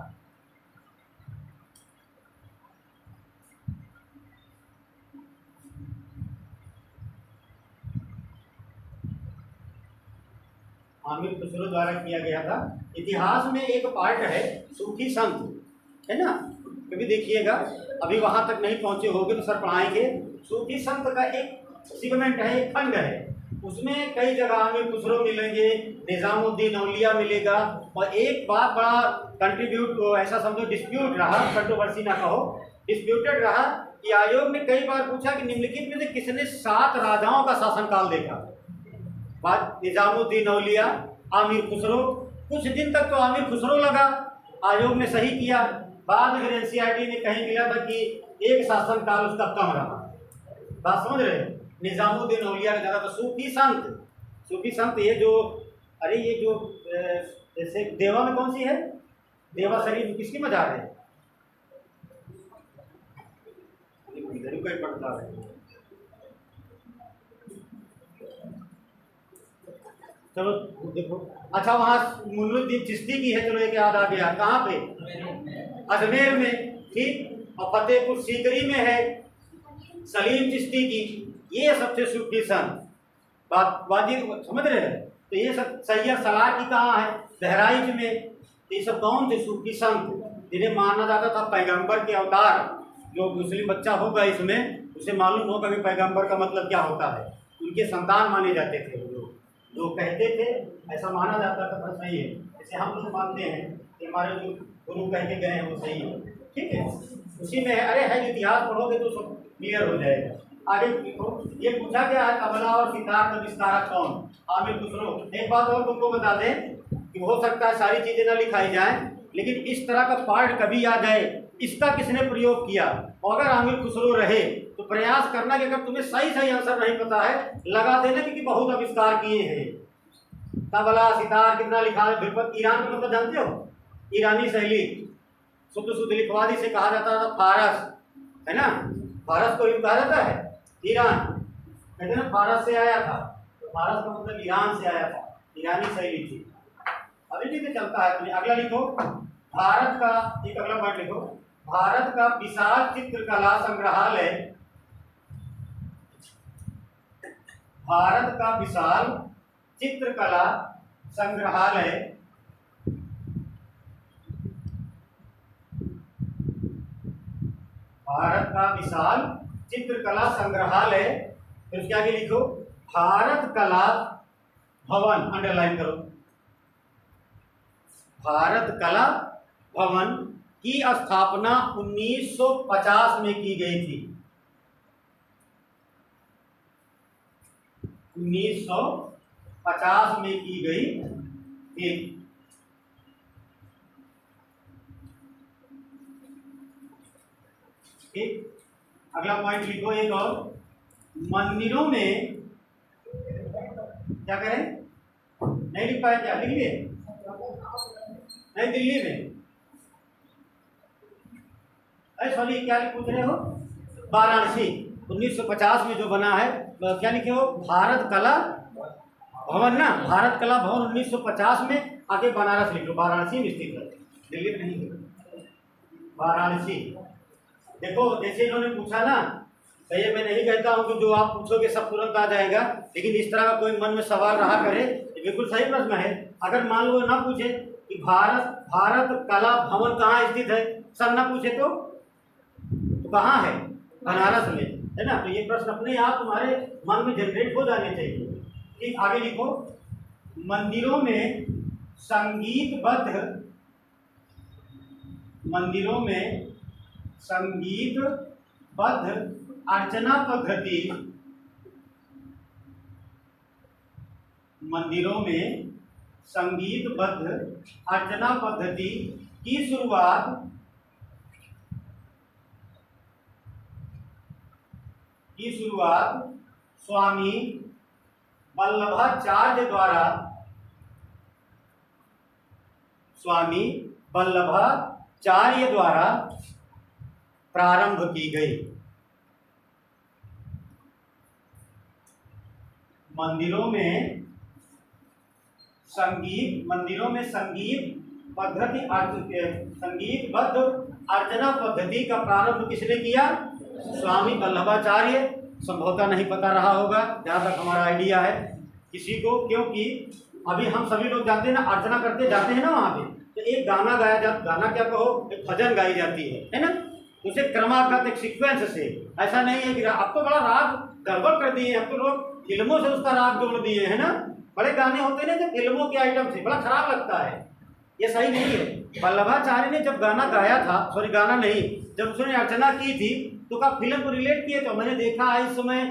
आमिर खुसरो द्वारा किया गया था। इतिहास में एक पार्ट है सूफी संत, है ना, कभी देखिएगा, अभी वहां तक नहीं पहुंचे होगे तो सर पढ़ाएंगे। सूफी संत का एक सेगमेंट है, एक खंड है, उसमें कई जगह आमिर खुसरो मिलेंगे, निजामुद्दीन औलिया मिलेगा। और एक बात बड़ा कंट्रीब्यूट, ऐसा समझो डिस्प्यूट रहा, कंट्रोवर्सी ना कहो, डिस्प्यूटेड रहा कि आयोग ने कई बार पूछा कि निम्नलिखित में से किसने 7 राजाओं का शासनकाल देखा? बात निजामुद्दीन औलिया, आमिर खुसरो। कुछ दिन तक तो आमिर खुसरो लगा, आयोग ने सही किया। बाद में एनसीईआरटी ने कहीं मिला था कि एक शासनकाल उसका कम रहा। बात समझ रहे? निजामुद्दीन औलिया का ज़्यादा। तो सूफी संत, सूफी संत ये जो, अरे ये जो जैसे देवा में कौन सी है, देवा शरीफ किसकी मजार है? इधर ही कोई पड़ता है। चलो देखो, अच्छा वहाँ मुइनुद्दीन चिश्ती की है, चलो एक याद आ गया, कहाँ पे? अजमेर में, ठीक। और फतेहपुर सीकरी में है सलीम चिश्ती की। ये सबसे सूफी संत, बात वादी समझ रहे हैं? तो ये सब सैयद सलार की कहाँ है? बहराइच में। ये सब कौन थे? सूफी संत, जिन्हें माना जाता था पैगंबर के अवतार। जो मुस्लिम बच्चा होगा इसमें, उसे मालूम होगा कि पैगंबर का मतलब क्या होता है। उनके संतान माने जाते थे वो लोग, जो कहते थे ऐसा माना जाता था, बस सही है। जैसे हम लोग मानते हैं कि हमारे जो गुरु कह के गए हैं वो सही है, ठीक है, उसी में है। अरे है, इतिहास पढ़ोगे तो सब क्लियर हो जाएगा। आगे देखो, ये पूछा गया है कमला और सिद्धार्थ का विस्तारक कौन? आमिर खुसरो। एक बात और तुमको बता दें कि हो सकता है सारी चीजें ना लिखाई जाएं, लेकिन इस तरह का पार्ट कभी आ जाए, इसका किसने प्रयोग किया, और अगर आमिर खुसरो रहे तो प्रयास करना कि अगर तुम्हें सही सही आंसर नहीं पता है लगा देना, क्योंकि बहुत आविष्कार किए हैं। तबला सितार कितना लिखा है। ध्रुपद ईरान का मतलब जानते हो? ईरानी शैली, शुद्ध शुद्ध लिखवादी से कहा जाता था फारस, है ना? फारस को यूँ कहा जाता है ईरान, कहते ना फारस से आया था, तो फारस का मतलब ईरान से आया था, ईरानी शैली थी। अभी ठीक है, चलता है। तुम्हें अगला लिखो, भारत का एक अगला पॉइंट लिखो, भारत का विशाल चित्रकला संग्रहालय, भारत का विशाल चित्रकला संग्रहालय भारत का विशाल चित्रकला संग्रहालय, फिर उसके आगे लिखो भारत कला भवन, अंडरलाइन करो, भारत कला भवन की स्थापना 1950 में की गई थी। 1950 में की गई थी। ठीक, अगला पॉइंट लिखो एक और, मंदिरों में क्या करें? नहीं लिख पाए क्या? लिख लिए? नहीं, दिल्ली में, अरे सॉरी, क्या पूछ रहे हो? वाराणसी 1950 में जो बना है, क्या लिखे हो? भारत कला भवन ना, भारत कला भवन 1950 में, आगे बनारस लिख लो, वाराणसी में स्थित है, दिल्ली में नहीं है, वाराणसी। देखो जैसे इन्होंने पूछा ना, तो ये मैं नहीं कहता हूँ कि जो आप पूछोगे सब तुरंत आ जाएगा, लेकिन इस तरह का कोई मन में सवाल रहा करे, ये बिल्कुल सही प्रश्न है। अगर मान लो ना पूछे कि भारत कला भवन कहाँ स्थित है, सब ना पूछे तो कहाँ है? बनारस में, है ना? तो ये प्रश्न अपने आप तुम्हारे मन में जनरेट हो जाने चाहिए। ठीक, आगे लिखो, मंदिरों में संगीतबद्ध अर्चना पद्धति, मंदिरों में संगीतबद्ध अर्चना पद्धति की शुरुआत स्वामी वल्लभाचार्य द्वारा प्रारंभ की गई। मंदिरों में संगीतबद्ध अर्चना पद्धति का प्रारंभ किसने किया? स्वामी वल्लभाचार्य। संभवतः नहीं पता रहा होगा, जहाँ तक हमारा आइडिया है किसी को, क्योंकि अभी हम सभी लोग जाते हैं ना, अर्चना करते जाते हैं ना वहाँ पे, तो एक गाना गाया जाता, गाना क्या कहो, एक भजन गाई जाती है ना? उसे क्रमागत एक सीक्वेंस से, ऐसा नहीं है कि अब तो बड़ा राग गड़बड़ कर दिए, अब तो लोग फिल्मों से उसका राग जोड़ दिए है ना। बड़े गाने होते हैं ना जो फिल्मों के आइटम से, बड़ा खराब लगता है, ये सही नहीं है। वल्लभाचार्य ने जब गाना गाया था, सॉरी गाना नहीं, जब उसने अर्चना की थी तो का फिल्म को रिलेट किए, तो मैंने देखा है इस समय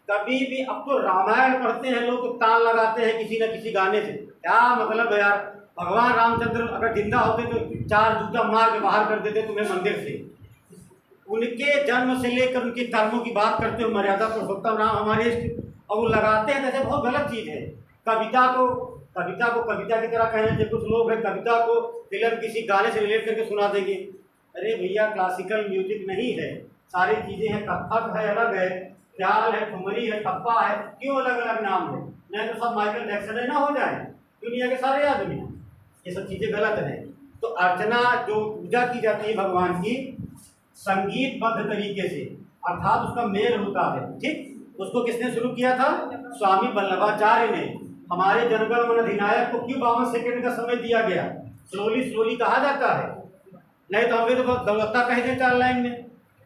कभी भी, अब तो रामायण पढ़ते हैं लोग तो ताल लगाते हैं किसी न किसी गाने से, क्या मतलब है यार? भगवान रामचंद्र अगर जिंदा होते तो 4 जूता मार के बाहर कर देते तुम्हें मंदिर से। उनके जन्म से लेकर उनके कर्मों की बात करते हो, मर्यादा पुरुषोत्तम राम हमारे इष्ट, और वो लगाते हैं, जैसे बहुत गलत चीज़ है। कविता को कविता की तरह कहने से, कुछ लोग हैं कविता को फिल्म किसी गाने से रिलेट करके सुना देंगे। अरे भैया, क्लासिकल म्यूजिक नहीं है, सारी चीज़ें हैं, कथक है अलग है, जाल है, ठुमरी है, ठप्पा है, क्यों अलग अलग नाम है? नहीं तो सब माइकल जैक्सन है ना हो जाए दुनिया के सारे आदमी। ये सब चीजें गलत है। तो अर्चना जो पूजा की जाती है भगवान की संगीतबद्ध तरीके से, अर्थात उसका मेल होता है, ठीक। उसको किसने शुरू किया था? स्वामी वल्लभाचार्य ने। हमारे जनगण मन अधिनायक को क्यों 52 सेकंड का समय दिया गया? स्लोली स्लोली कहा जाता है, नहीं तो हमें तो बहुत दौलत्ता कह दे 4 लाइन में।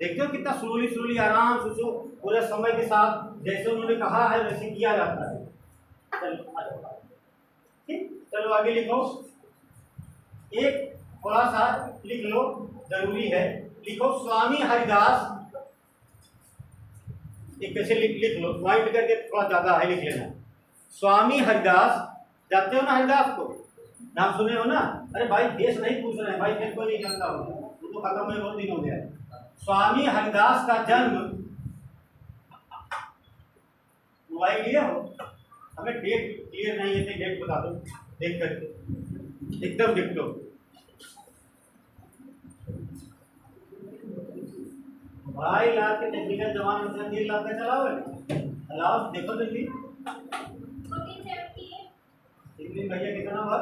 देखते हो कितना स्लोली स्लोली आराम से पूरे समय के साथ जैसे उन्होंने कहा है वैसे किया जाता है। ठीक, चलो आगे लिखो। एक थोड़ा सा लिख लो, जरूरी है। लिखो स्वामी हरिदास, एक कैसे लिख लो, पॉइंट करके थोड़ा ज्यादा है लिख लेना। स्वामी हरिदास, जानते हो ना हरिदास को? नाम सुने हो ना? अरे भाई देश नहीं पूछ रहे हैं भाई, देश को नहीं जानता हूँ, वो तो खत्म हुए बहुत दिन हो गया। स्वामी हरिदास का जन्म, मोबाइल लिया हो? हमें डेट क्लियर नहीं है, डेट बता दो देख करके, एकदम लिख लो। भाई लाख के टेक्निकल जवान में 3 लाख का चलाओ, चलाओ देखो तो जी। हिंदी भैया कितना हुआ?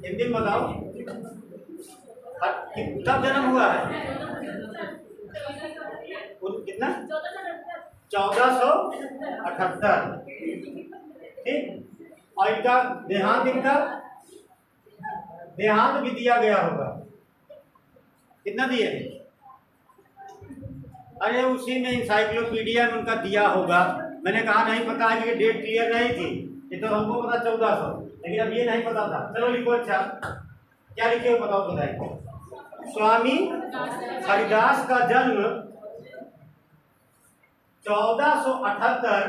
हिंदी बताओ कब जन्म हुआ है? कितना? 1478। ठीक, और इनका देहांत भी दिया गया होगा। कितना दिए? अरे उसी में इंसाइक्लोपीडिया में उनका दिया होगा। मैंने कहा नहीं पता है कि डेट क्लियर नहीं थी, ये तो हमको पता 1400, लेकिन अब ये नहीं पता था। चलो लिखो। अच्छा क्या लिखे हो बताओ, बताइए। स्वामी हरिदास का जन्म 1478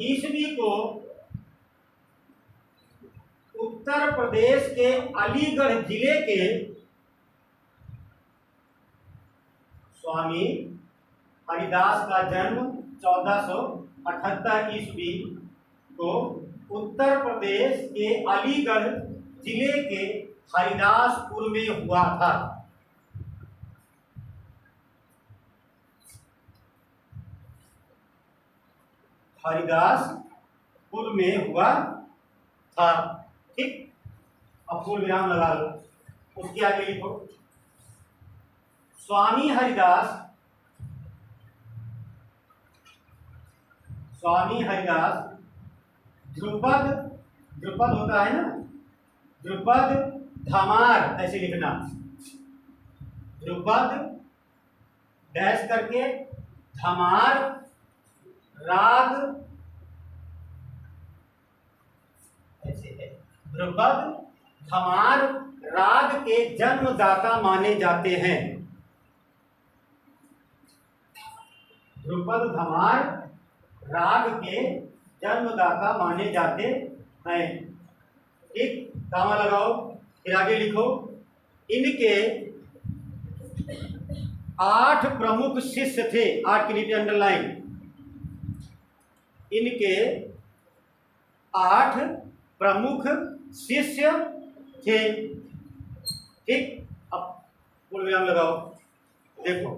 ईस्वी को उत्तर प्रदेश के अलीगढ़ जिले के स्वामी हरिदास का जन्म 1478 ईस्वी को उत्तर प्रदेश के अलीगढ़ जिले के हरिदासपुर में हुआ था। हरिदासपुर में हुआ था। ठीक, अब पूर्ण विराम लगा लो। उसके आगे लिखो स्वामी हरिदास ध्रुपद होता है ना, ध्रुपद धमार, ऐसे लिखना, ध्रुपद डैश करके धमार राग, ऐसे है, ध्रुपद धमार राग के जन्मदाता माने जाते हैं। ध्रुपद धमार राग के जन्मदाता माने जाते हैं। ठीक, कामा लगाओ, फिर आगे लिखो। इनके 8 प्रमुख शिष्य थे, 8 के नीचे अंडरलाइन। इनके 8 प्रमुख शिष्य थे। ठीक, अब पूर्ण विराम लगाओ। देखो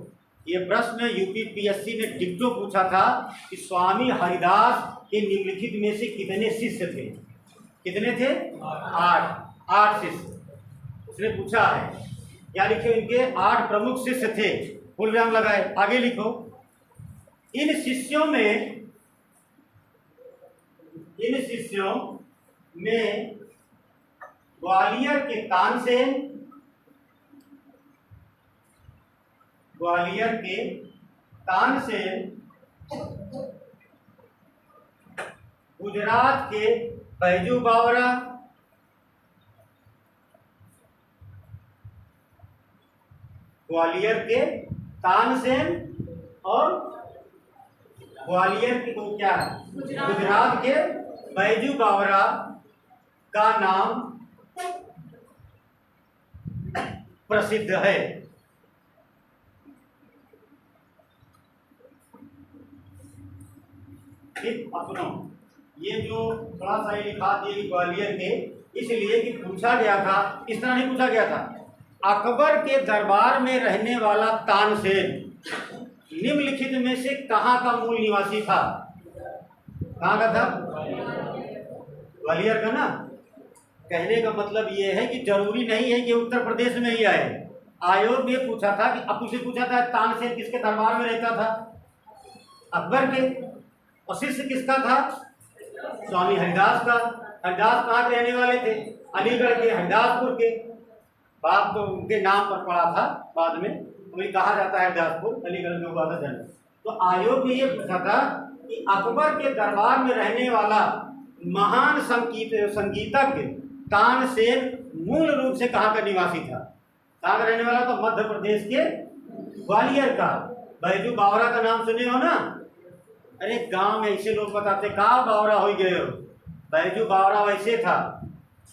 ये प्रश्न यूपीपीएससी ने डिक्टो पूछा था कि स्वामी हरिदास के निम्नलिखित में से कितने शिष्य थे? कितने थे? 8 शिष्य उसने पूछा है। क्या लिखे? इनके 8 प्रमुख शिष्य थे। पूर्ण विराम लगाए, आगे लिखो। इन शिष्यों में ग्वालियर के तानसेन, गुजरात के बैजू बावरा, ग्वालियर के तानसेन और ग्वालियर के क्या गुजरात के बैजू बावरा का नाम प्रसिद्ध है। ठीक, अपनो ये जो थोड़ा सा लिखा दिए ग्वालियर के, इसलिए कि पूछा गया था, इस तरह नहीं पूछा गया था। अकबर के दरबार में रहने वाला तानसेन निम्नलिखित में से कहाँ का मूल निवासी था? कहाँ का था? ग्वालियर का ना। कहने का मतलब ये है कि जरूरी नहीं है कि उत्तर प्रदेश में ही आए। आयोग ने पूछा था कि अब उसे पूछा था तानसेन किसके दरबार में रहता था? अकबर के। और शिष्य किसका था? स्वामी हरिदास का। हरिदास कहाँ के रहने वाले थे? अलीगढ़ के, हरिदासपुर के। बाप तो उनके नाम पर पड़ा था, बाद में वही कहा जाता है हरिदासपुर, अलीगढ़ में हुआ था जन्म। तो आयोग ने ये पूछा था कि अकबर के दरबार में रहने वाला महान संगीतज्ञ तानसेन मूल रूप से कहाँ का निवासी था? कहाँ का रहने वाला? तो मध्य प्रदेश के ग्वालियर का। बैजू बावरा का नाम सुने हो ना? अरे गांव में ऐसे लोग बताते कहाँ बावरा हो गए हो। बैजू बावरा वैसे था।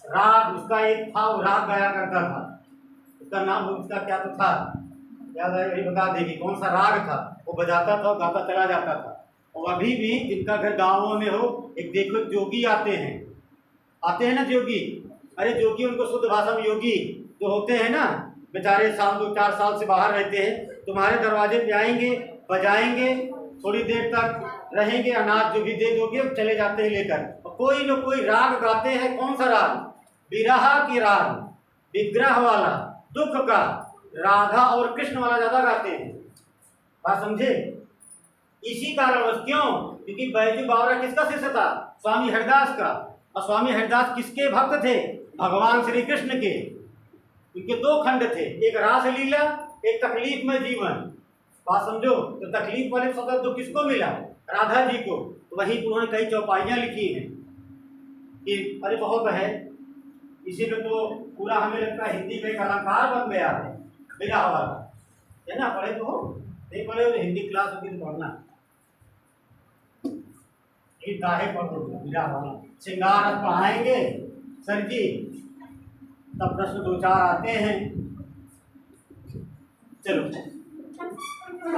राग उसका एक था, वो राग गाया करता था। उसका नाम उसका क्या तो था, याद है? वही बता देगी कौन सा राग था। वो बजाता था, गाता चला जाता था। और अभी भी जिनका घर गाँवों में हो, एक देखो जोगी आते हैं ना जोगी। अरे जोगी उनको शुद्ध भाषा में योगी जो होते हैं ना, बेचारे साल 2-4 साल से बाहर रहते हैं, तुम्हारे दरवाजे पे आएंगे, बजाएंगे, थोड़ी देर तक रहेंगे, अनाज जो भी दे दोगे चले जाते हैं लेकर। और कोई न कोई राग गाते हैं। कौन सा राग? विरह की राग, विग्रह वाला, दुख का, राधा और कृष्ण वाला ज्यादा गाते हैं। बात समझे? इसी कारणवश। क्यों? क्योंकि बैजू बावरा किसका शिष्य था? स्वामी हरिदास का। और स्वामी हरिदास किसके भक्त थे? भगवान श्री कृष्ण के। उनके 2 खंड थे, एक रास लीला, एक तकलीफ में जीवन। बात समझो? तो तकलीफ वाले सदा दुख किसको मिला? राधा जी को। तो वहीं उन्होंने कई चौपाइयाँ लिखी हैं कि अरे बहुत है, इसी में तो पूरा हमें लगता है हिंदी का एक अलंकार बन गया है, विरह वाला, है ना? पढ़े तो हो, नहीं पढ़े तो हिंदी क्लास होगी तो पढ़ना। एक गाहे पढ़ दो विरह वाला। श्रृंगार पढ़ाएंगे सर जी, तब प्रश्न 2-4 आते हैं। चलो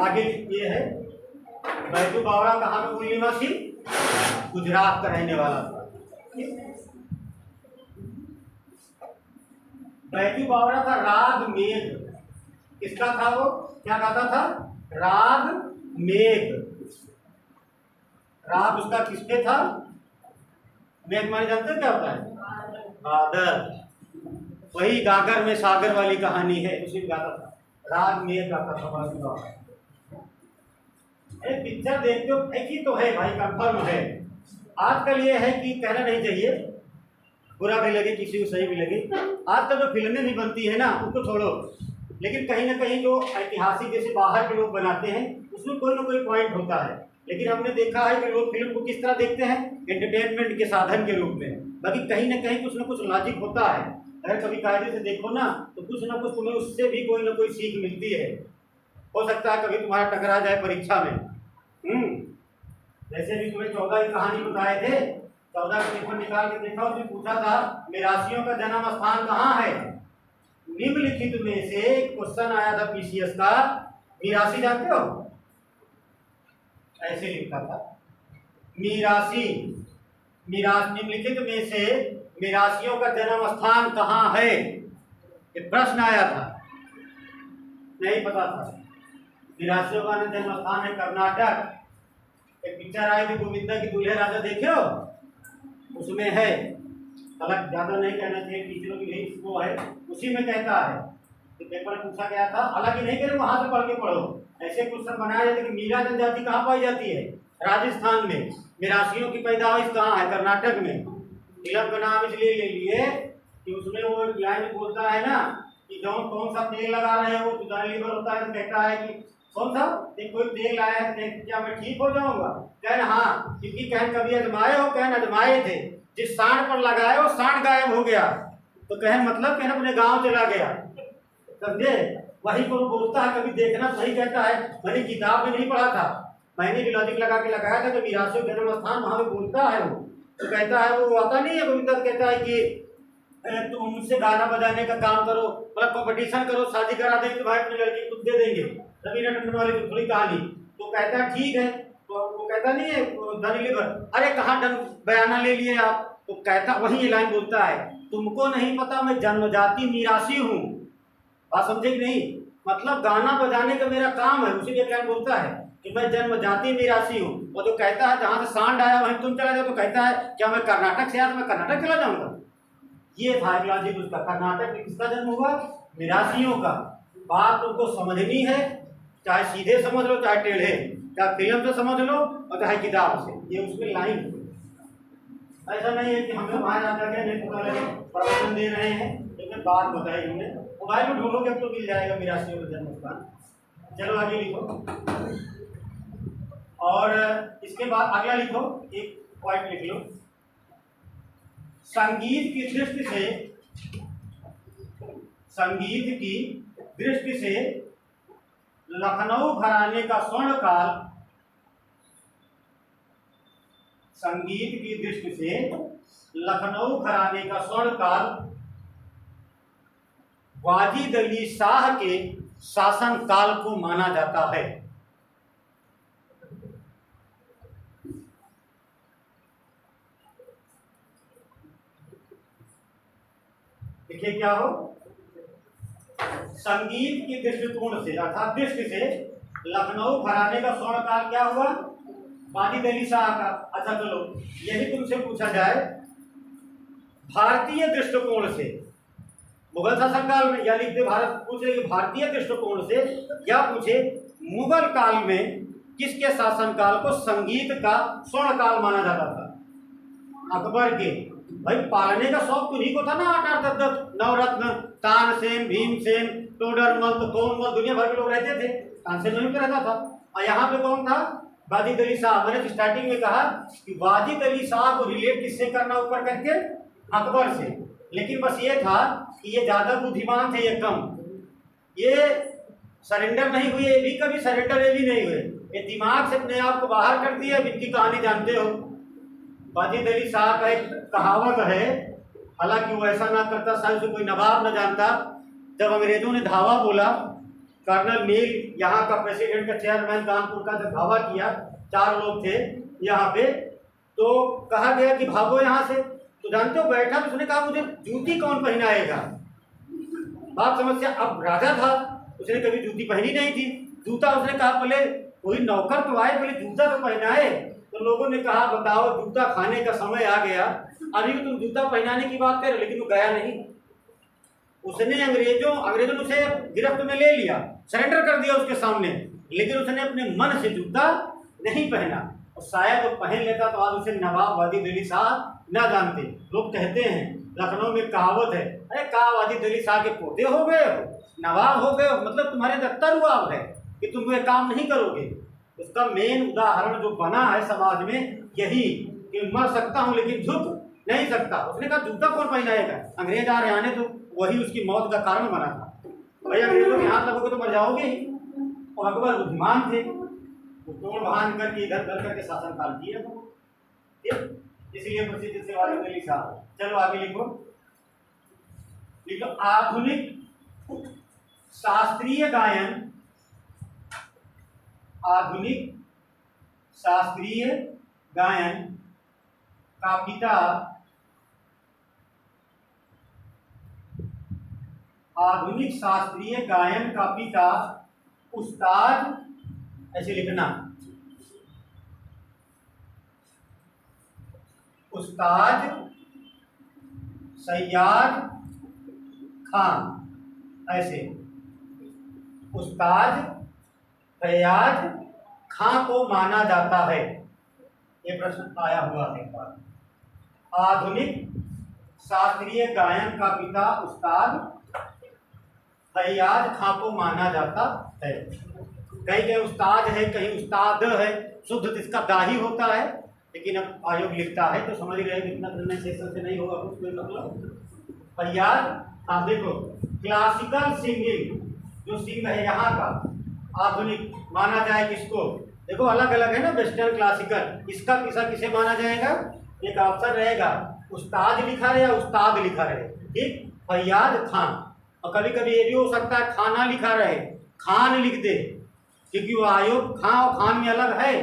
आगे ये है, बैजू बावरा कहाँ का मूल निवासी? गुजरात का रहने वाला था। बैजू बावरा था राग मेघ। किसका था वो? क्या गाता था? राग मेघ। राग उसका किसपे था? मेघ माने जानते हो क्या होता है? बादल। वही गागर में सागर वाली कहानी है, उसी में गाता था। राग मेघ गाता था बैजू बावरा। पिक्चर देखते हो एक ही तो है भाई, कंफर्म है। आजकल ये है कि कहना नहीं चाहिए, बुरा भी लगे किसी को, सही भी लगे। आजकल जो फिल्में भी बनती है ना, उनको छोड़ो, लेकिन कहीं ना कहीं जो ऐतिहासिक जैसे बाहर के लोग बनाते हैं, उसमें कोई ना कोई पॉइंट होता है। लेकिन हमने देखा है कि लोग फिल्म को किस तरह देखते हैं? एंटरटेनमेंट के साधन के रूप में। बाकी कहीं ना कहीं कुछ ना कुछ लॉजिक होता है। अगर कभी कायदे से देखो ना, तो कुछ ना कुछ तुम्हें उससे भी कोई ना कोई सीख मिलती है। हो सकता है कभी तुम्हारा टकरा जाए परीक्षा में। जैसे भी तुम्हें 14 की कहानी बताए थे, 14 का पेपर निकाल के देखा, उसने पूछा था मिरासियों का जन्म स्थान कहाँ है? निम्नलिखित में से क्वेश्चन आया था पीसीएस का, मिरासी जानते हो? ऐसे लिखा था मिरासी। निम्नलिखित में से मिरासियों का जन्म स्थान कहाँ है? ये प्रश्न आया था, नहीं पता था। मिरासियों का जन्म स्थान है कर्नाटक। एक पिक्चर आई थी गोविंदा की दूल्हे राजा, देखे हो? उसमें है, अलग ज्यादा नहीं कहना चाहिए, टीचरों की यही वो है, उसी में कहता है कि पेपर पूछा गया था, हालांकि नहीं करें वहां से पढ़ के पढ़ो। ऐसे क्वेश्चन बनाया जाता है कि मीरा जनजाति कहाँ पाई जाती है? राजस्थान में। मिरासियों की पैदाइश कहाँ है? कर्नाटक में। फिल्म का नाम इसलिए ले लिए कि उसमें वो लाइन बोलता है ना कि जो कौन सा तेल लगा रहे हो, तो लीवर होता है, तो कहता है कि कौन सा कोई तेल लाया है, क्या मैं ठीक हो जाऊंगा? कहना हाँ, क्योंकि कहें कभी अजमाए हो? कहना अजमाए थे, जिस सांड पर लगाए वो सांड गायब हो गया। तो कहें मतलब कहना अपने गांव चला गया, समझे? वही को बोलता है, कभी देखना सही कहता है। मैंने किताब में नहीं पढ़ा था, मैंने भी लॉजिक लगा के लगाया था कि मिरासियों का जन्म स्थान वहां पे बोलता है। वो तो कहता है, वो आता नहीं है गोविंदा, कहता है कि तुम मुझसे गाना बजाने का काम करो, मतलब कंपटीशन करो, शादी करा देंगे तो भाई अपनी लड़की खुद दे देंगे। रवीना टंडन वाली थोड़ी कहानी। तो कहता है ठीक है, तो वो कहता नहीं है धनी लीवर, अरे कहाँ बयाना ले लिए आप? तो कहता वही ये लाइन बोलता है, तुमको नहीं पता मैं जन्मजाति मिरासी हूँ। बात समझे कि नहीं? मतलब गाना बजाने का मेरा काम है। उसी व्याख्यान बोलता है कि मैं जन्म जाति निराशी हूँ। वो जो कहता है जहाँ से सांड आया वहीं तुम चला जाओ, तो कहता है क्या मैं कर्नाटक से आया तो मैं कर्नाटक चला जाऊंगा? ये था लॉजिक उसका। कर्नाटक में किसका जन्म हुआ? निराशियों का। बात तुमको समझनी है, चाहे सीधे समझ लो चाहे टेढ़े, चाहे फिल्म से समझ लो और चाहे किताब से। ये उसमें लाइन है। ऐसा नहीं है कि हम लोग बाहर आ जाके नहीं पता लगे प्रवचन दे रहे हैं, लेकिन बात बताई हमने। मोबाइल में ढूंढोगे तो मिल जाएगा निराशियों का जन्म स्थान। चलो आगे लिखो। और इसके बाद अगला लिखो, एक पॉइंट लिख लो। संगीत की दृष्टि से लखनऊ घराने का स्वर्ण काल, संगीत की दृष्टि से लखनऊ घराने का स्वर्ण काल वाजिद अली शाह के शासन काल को माना जाता है। देखिए क्या हो, संगीत की दृष्टिकोण से अर्थात दृष्टि से लखनऊ घराने का स्वर्ण काल क्या हुआ? वाजिद अली शाह का। अच्छा चलो यही तुमसे पूछा जाए भारतीय दृष्टिकोण से, मुगल शासन काल में, या लिखते भारत पूछे कि भारतीय दृष्टिकोण से, या पूछे मुगल काल में किसके शासन काल को संगीत का स्वर्ण काल माना जाता था? अकबर के। भाई पालने का शौक तो नहीं को था ना, 8-8 10 नवरत्न, तानसेन, भीमसेन, टोडरमल, तो तोड़मल, दुनिया भर के लोग रहते थे। तानसेन वहीं पे रहता था। और यहाँ पे कौन था? वाजिद अली शाह। मैंने स्टार्टिंग में कहा कि वाजिद अली शाह को रिलेट किससे करना ऊपर करके? अकबर से। लेकिन बस ये था कि ये ज्यादा बुद्धिमान थे, ये कम। ये सरेंडर नहीं हुए, ये भी कभी सरेंडर ये भी नहीं हुए। ये दिमाग से अपने आप को बाहर कर दिया। इनकी कहानी जानते हो, वाजिद अली शाह का एक कहावत है, हालांकि वो ऐसा ना करता शायद से कोई नवाब न जानता। जब अंग्रेजों ने धावा बोला, कर्नल मील यहाँ का प्रेसिडेंट का चेयरमैन कानपुर का जब धावा किया, 4 लोग थे यहाँ पे, तो कहा गया कि भागो यहाँ से। तो जानते हो बैठा तो उसने कहा मुझे जूती कौन पहनाएगा? बात समस्या। अब राजा था, उसने कभी जूती पहनी नहीं थी। जूता उसने कहा पहले कोई नौकर तो आए, पहले जूता तो पहनाए। तो लोगों ने कहा बताओ जूता खाने का समय आ गया, अभी तुम जूता पहनाने की बात कर, लेकिन वो गया नहीं। उसने अंग्रेजों ने उसे गिरफ्त में ले लिया, सरेंडर कर दिया उसके सामने, लेकिन उसने अपने मन से जूता नहीं पहना। और शायद वो पहन लेता तो आज उसे नवाब वाजिद अली शाह ना जानते। लोग कहते हैं, लखनऊ में कहावत है, अरे का वाजिद अली शाह के पोते हो गए हो, नवाब हो गए हो, मतलब तुम्हारे दफ्तर हुआ है कि तुम ये काम नहीं करोगे। उसका मेन उदाहरण जो बना है समाज में यही कि मर सकता हूँ लेकिन झुक नहीं सकता। उसने कहा जूता कौन पहनाएगा? अंग्रेज आ रहे आने, तो वही उसकी मौत का कारण बना था। भाई अंग्रेजों के हाथ लगोगे तो मर जाओगे ही। और अकबर बुद्धिमान थे, वो तोड़ बहान करके इधर उधर करके शासन काल किए तो ठीक, इसलिए प्रसिद्ध से वाजिद अली शाह। चलो आगे लिखो। आधुनिक शास्त्रीय गायन, आधुनिक शास्त्रीय गायन का पिता, आधुनिक शास्त्रीय गायन का पिता उस्ताद, ऐसे लिखना, उस्ताद सैयद खान, ऐसे उस्ताद सैयद खां को माना जाता है। ये प्रश्न आया हुआ है। आधुनिक शास्त्रीय गायन का पिता उस्ताद सैयद खां को माना जाता है। कहीं कहीं उस्ताद है, कहीं उस्ताद है, शुद्ध इसका दाही होता है, लेकिन अब आयोग लिखता है तो समझ रहे हैं इतना प्रोनाउंसिएशन से नहीं होगा कुछ कोई मतलब। सैयद, हाँ देखो, क्लासिकल सिंगिंग जो सिंग है यहाँ का, आधुनिक माना जाए किसको? देखो अलग अलग है ना, वेस्टर्न क्लासिकल, इसका किसे माना जाएगा? एक ऑप्शन रहेगा उस्ताद लिखा रहे या उस्ताद लिखा रहे, ठीक, सैयद खान। और कभी कभी ये भी हो सकता है खाना लिखा रहे, खान लिख दे, क्योंकि वो आयोग खां और खान में अलग है,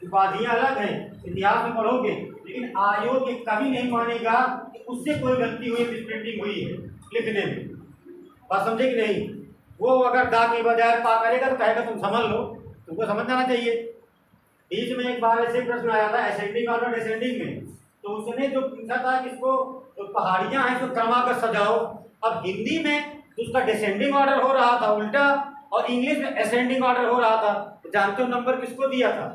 उपाधियाँ अलग हैं, इतिहास में पढ़ोगे। लेकिन आयोग कभी नहीं मानेगा कि उससे कोई गलती हुई, मिसप्रिंटिंग हुई है लिखने में। बात समझे कि नहीं? वो अगर दा की बजाय पा करेगा तो कहेगा तुम समझ लो, तुमको समझ जाना चाहिए। बीच में एक बार ऐसे प्रश्न आया था असेंडिंग और डिसेंडिंग में, तो उसने जो पूछा था कि इसको तो पहाड़ियां हैं तो क्रमागत सजाओ। अब हिंदी में तो उसका डिसेंडिंग ऑर्डर हो रहा था उल्टा, और इंग्लिश में असेंडिंग ऑर्डर हो रहा था। तो जानते हो नंबर किसको दिया था?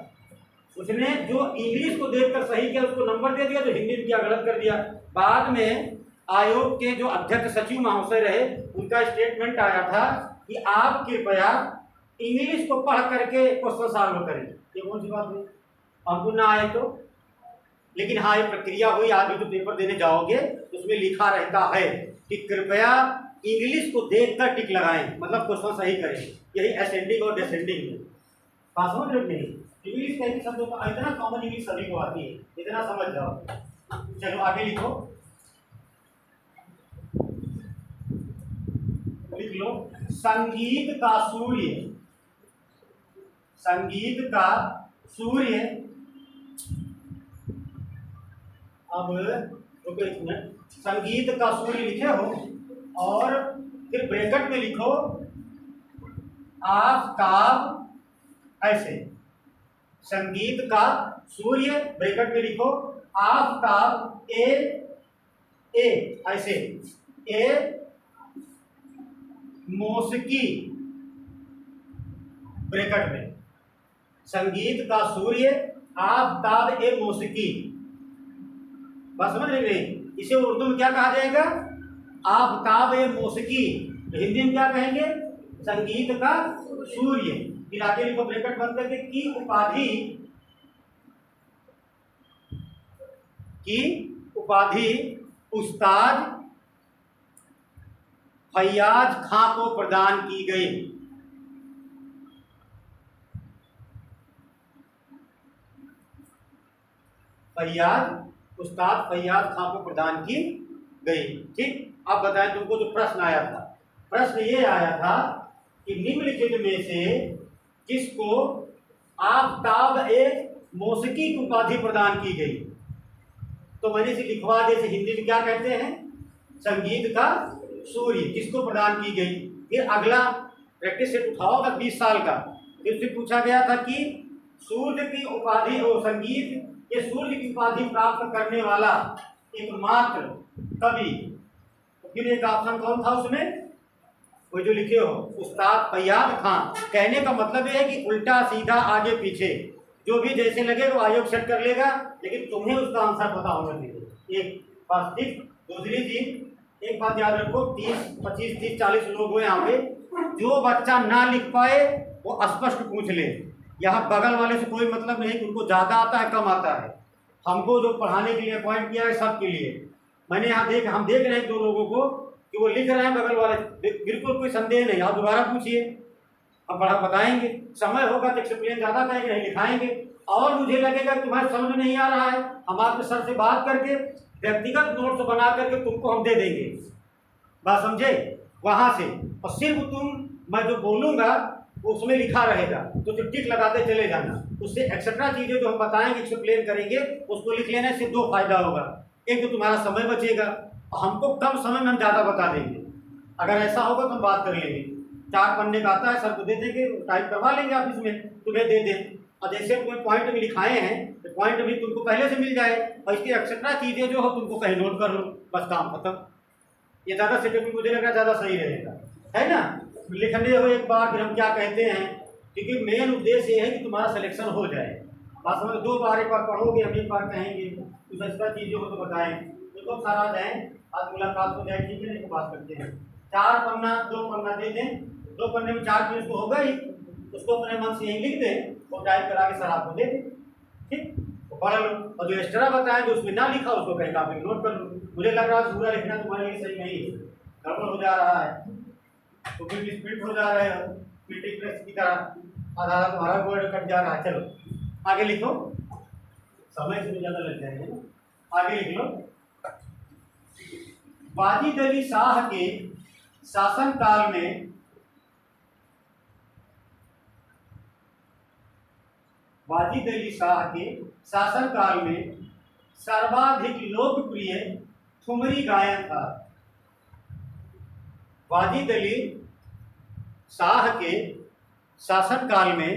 उसने जो इंग्लिश को देखकर सही किया उसको नंबर दे दिया, जो हिंदी में किया गलत कर दिया। बाद में आयोग के जो अध्यक्ष सचिव महोदय रहे उनका स्टेटमेंट आया था कि आप कृपया इंग्लिश को पढ़ करके क्वेश्चन सॉल्व करें। ये कौन सी बात हुई? हमको ना आए तो, लेकिन हाँ ये प्रक्रिया हुई। आप भी तो पेपर देने जाओगे तो उसमें लिखा रहता है कि कृपया इंग्लिश को देखकर टिक लगाएं, मतलब क्वेश्चन सही करें। यही असेंडिंग और डिसेंडिंग में बात समझ रहे नहीं? इंग्लिश का शब्द होता, इतना कॉमन इंग्लिश सभी को आती है, इतना समझ जाओ। चलो आगे लिखो, लिख लो संगीत का सूर्य। संगीत का सूर्य, अब रुको एक मिनट, संगीत का सूर्य लिखे हो और फिर ब्रैकेट में लिखो आफताब, ऐसे संगीत का सूर्य ब्रैकेट में लिखो आफताब ए ऐसे ए मौसिकी ब्रैकेट में, संगीत का सूर्य आफताब ए मौसिकी। बात समझ रहे? इसे उर्दू में क्या कहा जाएगा? आफताब ए मौसिकी। हिंदी में क्या कहेंगे? संगीत का सूर्य। फिर आगे लिखो ब्रैकेट बंद करके की उपाधि उस्ताद फैयाज खां को प्रदान की गई। उस्ताद फैयाज खां को प्रदान की गई। ठीक, अब बताएं तुमको जो प्रश्न आया था। प्रश्न ये आया था कि निम्नलिखित में से किसको आफताब ए मौसिकी की उपाधि प्रदान की गई? तो मैंने इसे लिखवा दिया, हिंदी में क्या कहते हैं? संगीत का सूर्य किसको प्रदान की गई। फिर अगला प्रैक्टिस सेट उठाओ 20 साल का। फिर से पूछा गया था कि सूर्य की उपाधि और संगीत ये सूर्य की उपाधि प्राप्त करने वाला एकमात्र कवि। फिर एक ऑप्शन कौन था उसमें? वो जो लिखे हो उस्ताद फैयाज खां। कहने का मतलब यह है कि उल्टा सीधा आगे पीछे जो भी जैसे लगे वो आयोग सेट कर लेगा, लेकिन तुम्हें उसका आंसर पता होना चाहिए। एक बात ठीक। दूसरी चीज एक बात याद रखो, 30, 25, 30, 40 लोग हो यहाँ पे, जो बच्चा ना लिख पाए वो स्पष्ट पूछ ले। यहाँ बगल वाले से कोई मतलब नहीं कि उनको ज़्यादा आता है कम आता है। हमको जो पढ़ाने के लिए अपॉइंट किया है सबके लिए। मैंने यहाँ हम देख रहे हैं 2 लोगों को कि वो लिख रहे हैं बगल वाले, बिल्कुल कोई संदेह नहीं। आप दोबारा पूछिए, हम पढ़ा बताएंगे। समय होगा तो एक्सप्लेन ज़्यादा करेंगे, नहीं लिखाएंगे। और मुझे लगेगा कि तुम्हारे समझ नहीं आ रहा है, हम आपके सर से बात करके व्यक्तिगत नोट्स बना करके तुमको हम दे देंगे। बात समझे? वहाँ से और सिर्फ मैं जो बोलूँगा उसमें लिखा रहेगा, तो टिक लगाते चले जाना। उससे एक्स्ट्रा चीज़ें जो हम बताएंगे एक्सप्लेन करेंगे उसको लिख लेने से 2 फायदा होगा। एक तो तुम्हारा समय बचेगा और हमको कम समय में हम ज़्यादा बता देंगे। अगर ऐसा होगा तो हम बात कर लेंगे। 4 पन्ने का आता है, सर को दे देंगे, टाइप करवा लेंगे ऑफिस में, तुम्हें दे दें। और जैसे तुम्हें पॉइंट भी लिखाए हैं तो पॉइंट भी तुमको पहले से मिल जाए, और इसकी एक्स्ट्रा चीज़ें जो हो तुमको कहीं नोट कर लो, बस काम खत्म। ये ज़्यादा सेटअप मुझे लग रहा है ज़्यादा सही रहेगा, है ना? लिखने हो एक बार, फिर हम क्या कहते हैं, क्योंकि मेन उद्देश्य ये है कि तुम्हारा सिलेक्शन हो जाए। बात समझ? 2 बार एक बार पढ़ोगे, हम एक बार कहेंगे, कुछ एक्स्ट्रा चीज़ें हो तो बताएं। तो सारा जाए, आज मुलाकात हो जाए, ठीक है? नहीं बात करते हैं। 4 पन्ना 2 पन्ना दे दें, 2 पन्ने में 4 पेज तो होगा ही, उसको अपने मन से यही लिख दें और टाइप करा के सर आपको दे दें। ठीक, तो पढ़ लो। और जो एक्स्ट्रा बताएं जो उसमें ना लिखा उसको कहीं आप नोट कर लो। मुझे लग रहा है पूरा लिखना तुम्हारे लिए सही नहीं है, गड़बड़ हो जा रहा है, तो फिर स्पीड हो जा रहे हो प्रिंटिंग प्रेस की तरह, आधा तुम्हारा वर्ड कट जा रहा है। चलो आगे लिखो, समय से ज़्यादा लग जाएगा। आगे लिख लो, वाजिद अली शाह के शासनकाल में वाजिद अली शाह के शासनकाल में सर्वाधिक लोकप्रिय ठुमरी गायन था। वाजिद अली शाह के शासनकाल में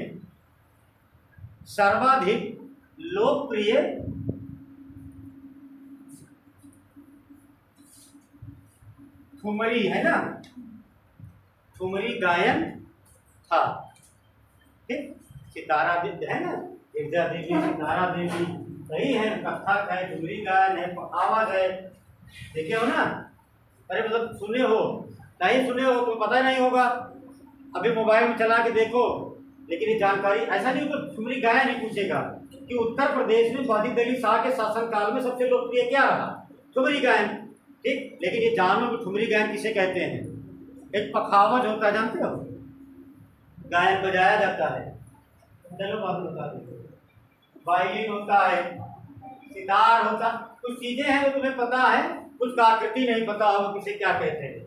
सर्वाधिक लोकप्रिय ठुमरी है ना, ठुमरी गायन था। ठीक, सितारा देवी है ना, गिरजा देवी, सितारा देवी, सही है, कथक है, ठुमरी गायन है, आवाज है, देखे हो ना। अरे मतलब सुने हो, नहीं सुने हो तो पता ही नहीं होगा, अभी मोबाइल में चला के देखो। लेकिन ये जानकारी ऐसा नहीं तो ठुमरी गायन ही पूछेगा कि उत्तर प्रदेश में वाजिद अली शाह के शासनकाल में सबसे लोकप्रिय क्या रहा, ठुमरी गायन। ठीक, लेकिन ये जानो कि ठुमरी गायन किसे कहते हैं। एक पखावज होता है, जानते हो, गायन बजाया जाता है, चलो बात बता दो, वायलिन होता है, सितार होता, कुछ चीजें हैं वो तुम्हें पता है, कुछ का आकृति नहीं पता होगा किसे क्या कहते हैं।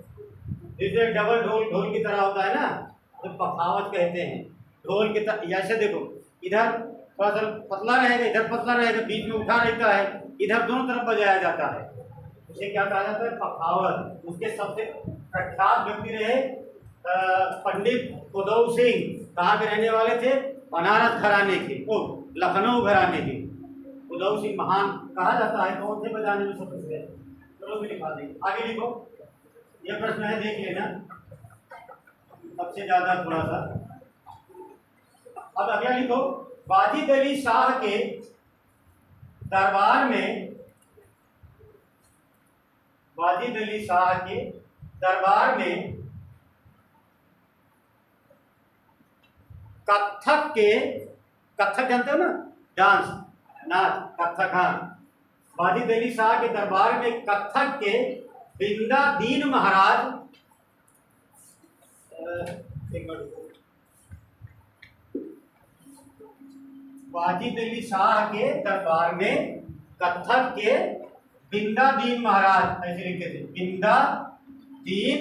जैसे डबल ढोल, ढोल की तरह होता है ना, तो पखावज कहते हैं। ढोल की तरह ऐसे देखो, इधर थोड़ा सा पतला रहेगा, इधर पतला रहेगा, बीच में उठा रहता है, इधर दोनों तरफ बजाया जाता है, उसे क्या कहा जाता है, पखावज। उसके सबसे प्रख्यात व्यक्ति रहे पंडित उदय सिंह, कहाँ के रहने वाले थे, बनारस घराने के, ओ लखनऊ घराने के। उदय सिंह महान कहा जाता है, कौन से बजाने में सबसे, चलो भी लिखा देंगे, आगे लिखो। यह प्रश्न है, देख लेना, सबसे ज्यादा थोड़ा सा। अब अगला लिखो, वाजिद अली शाह के दरबार में, वाजिद अली शाह के दरबार में कथक के, कथक जानते हो ना, डांस, नाच, कथक, हाँ, वाजिद अली शाह के दरबार में कथक के बिंदा दीन महाराज, वाजिद अली शाह के दरबार में कथक के बिंदा दीन महाराज, ऐसे लिखते थे, बिंदा दीन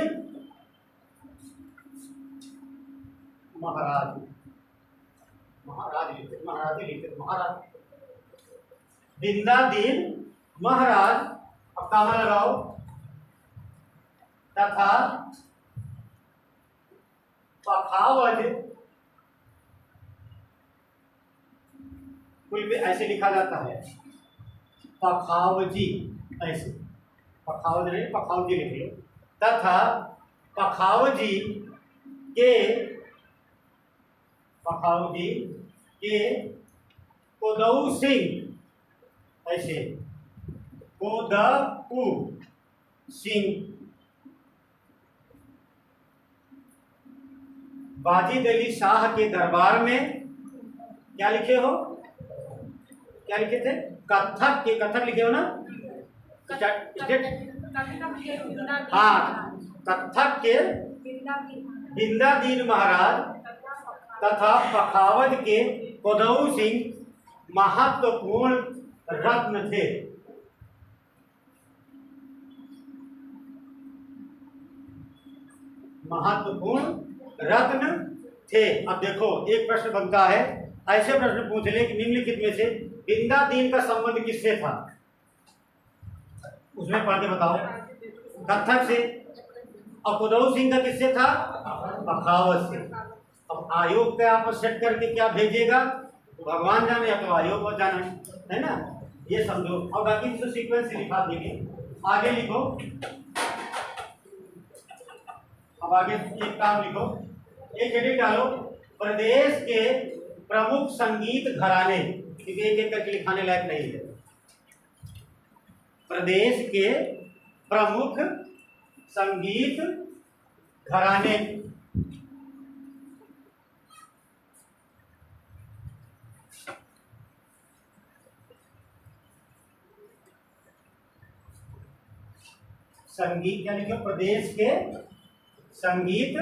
महाराज, महाराज लिखते, महाराज लिखते, महाराज, बिंदा दीन महाराज, अब कहाँ लगाओ, तथा पखावज, कुल में ऐसे लिखा जाता है, पखावजी, ऐसे पखावज नहीं, पखावजी लिख लो, तथा पखावजी के, पखावजी के उदय सिंह, ऐसे उदय सिंह, वाजिद अली शाह के दरबार में क्या लिखे हो, क्या लिखे थे, कथक के, कथक लिखे हो ना, हाँ, कथक के बिंदा दीन महाराज तथा पखावज के उदय सिंह महत्वपूर्ण रत्न थे। महत्वपूर्ण रत्न थे। अब देखो एक प्रश्न बनता है, ऐसे प्रश्न पूछ ले कि निम्नलिखित में से बिंदा दीन का संबंध किससे था, उसमें पढ़ के बताओ। कथक से। और उदय सिंह का किससे था, पखावज से। अब आयोग पे आप सेट करके क्या भेजेगा तो भगवान जाने, या तो आयोग पर जाना है ना, ये समझो। और बाकी तो सीक्वेंस से लिखा देंगे। आगे लिखो, अब आगे एक काम लिखो, एक हेडिंग डालो, प्रदेश के प्रमुख संगीत घराने, क्योंकि एक एक करके लिखाने लायक नहीं है। प्रदेश के प्रमुख संगीत घराने। संगीत क्या लिखे, प्रदेश के संगीत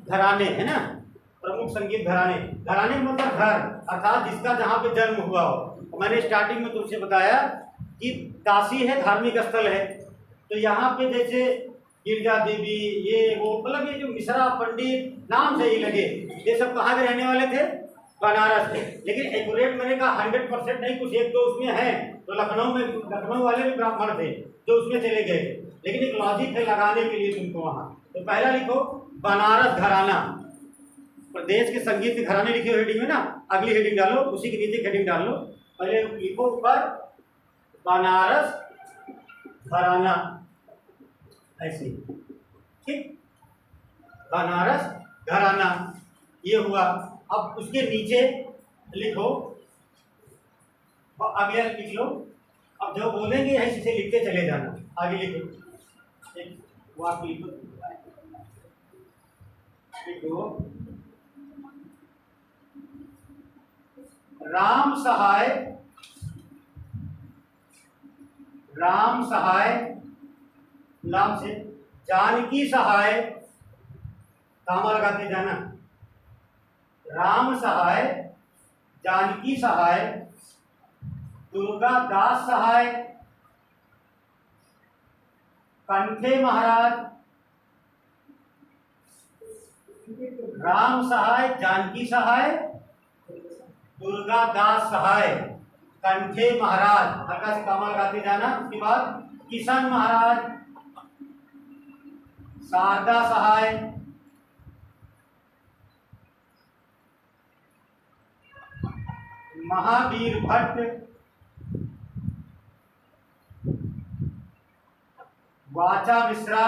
घराने, है ना, प्रमुख संगीत घराने। घराने मतलब घर, अर्थात जिसका जहां पे जन्म हुआ हो। तो मैंने स्टार्टिंग में तुमसे बताया कि काशी है, धार्मिक स्थल है, तो यहाँ पे जैसे गिरजा देवी, ये वो, मतलब ये जो मिश्रा पंडित नाम से ही लगे, ये सब कहाँ के रहने वाले थे, बनारस के। लेकिन एक्यूरेट मैंने कहा 100% नहीं, कुछ एक दो उसमें है, तो लखनऊ में, लखनऊ वाले भी ब्राह्मण थे जो उसमें चले गए, लेकिन एक लॉजिक है लगाने के लिए तुमको वहाँ। तो पहला लिखो बनारस घराना, प्रदेश के संगीत के घराने लिखे हो हेडिंग में ना, अगली हेडिंग डालो, उसी के नीचे हेडिंग डाल लो। पहले लिखो ऊपर बनारस घराना, ऐसे, ठीक, बनारस घराना ये हुआ। अब उसके नीचे लिखो, अगले लिख लो। अब जो बोलेंगे ऐसे से लिखते चले जाना, आगे लिखो, वो आप लिखो, राम सहाय, राम सहाय नाम से, जानकी सहाय, कामा लगाते जाना, राम सहाय, जानकी सहाय, दुर्गा दास सहाय, कंठे महाराज, राम सहाय, जानकी सहाय, दुर्गा दास सहाय, कंठे महाराज, हल्का से कामा लगाते जाना। उसके बाद किशन महाराज, शारदा सहाय, महावीर भट्ट, वाचा मिश्रा,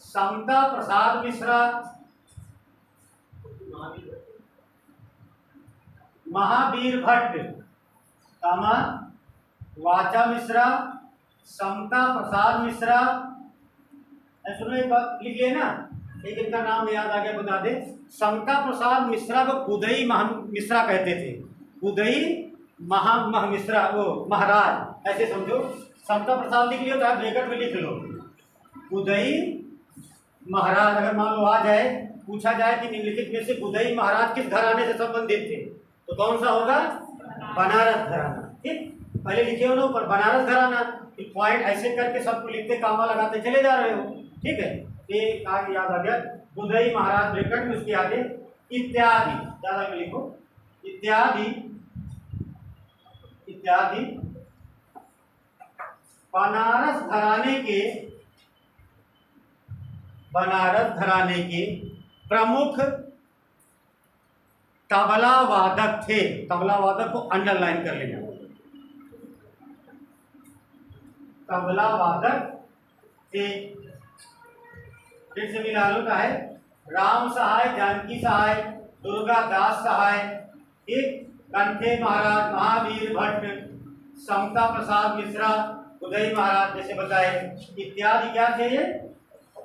समता प्रसाद मिश्रा, महावीर भट्ट, कामा, वाचा मिश्रा, समता प्रसाद मिश्रा। सुनो एक बात लिख लिए ना, एक इनका नाम याद आ गया, बता दे। समता प्रसाद मिश्रा को गुदई मिश्रा कहते थे, गुदई मिश्रा, वो महाराज, ऐसे समझो। समता प्रसाद लिख लियो तो आप ब्रैकेट में लिख लो गुदई महाराज। अगर मान लो आ जाए, पूछा जाए कि निम्नलिखित में से गुदई महाराज किस घराने से संबंधित थे, तो कौन सा होगा? बनारस घराना। ठीक, पहले लिखे हो ना ऊपर बनारस घराना, पॉइंट ऐसे करके सबको लिखते कामा लगाते चले जा रहे हो। ठीक है, ये आगे याद आ गया, गुदई महाराज ब्रैकेट में, उसके आगे इत्यादि ज्यादा में लिखो, इत्यादि इत्यादि बनारस घराने के प्रमुख तबला वादक थे। तबला वादक को अंडरलाइन कर लेना, तबला वादक थे। फिर से मिला लो का है, राम सहाय, जानकी सहाय, दुर्गा दास सहाय, एक कंठे महाराज, महावीर भट्ट, समता प्रसाद मिश्रा, उदय महाराज जैसे बताए, इत्यादि क्या थे ये?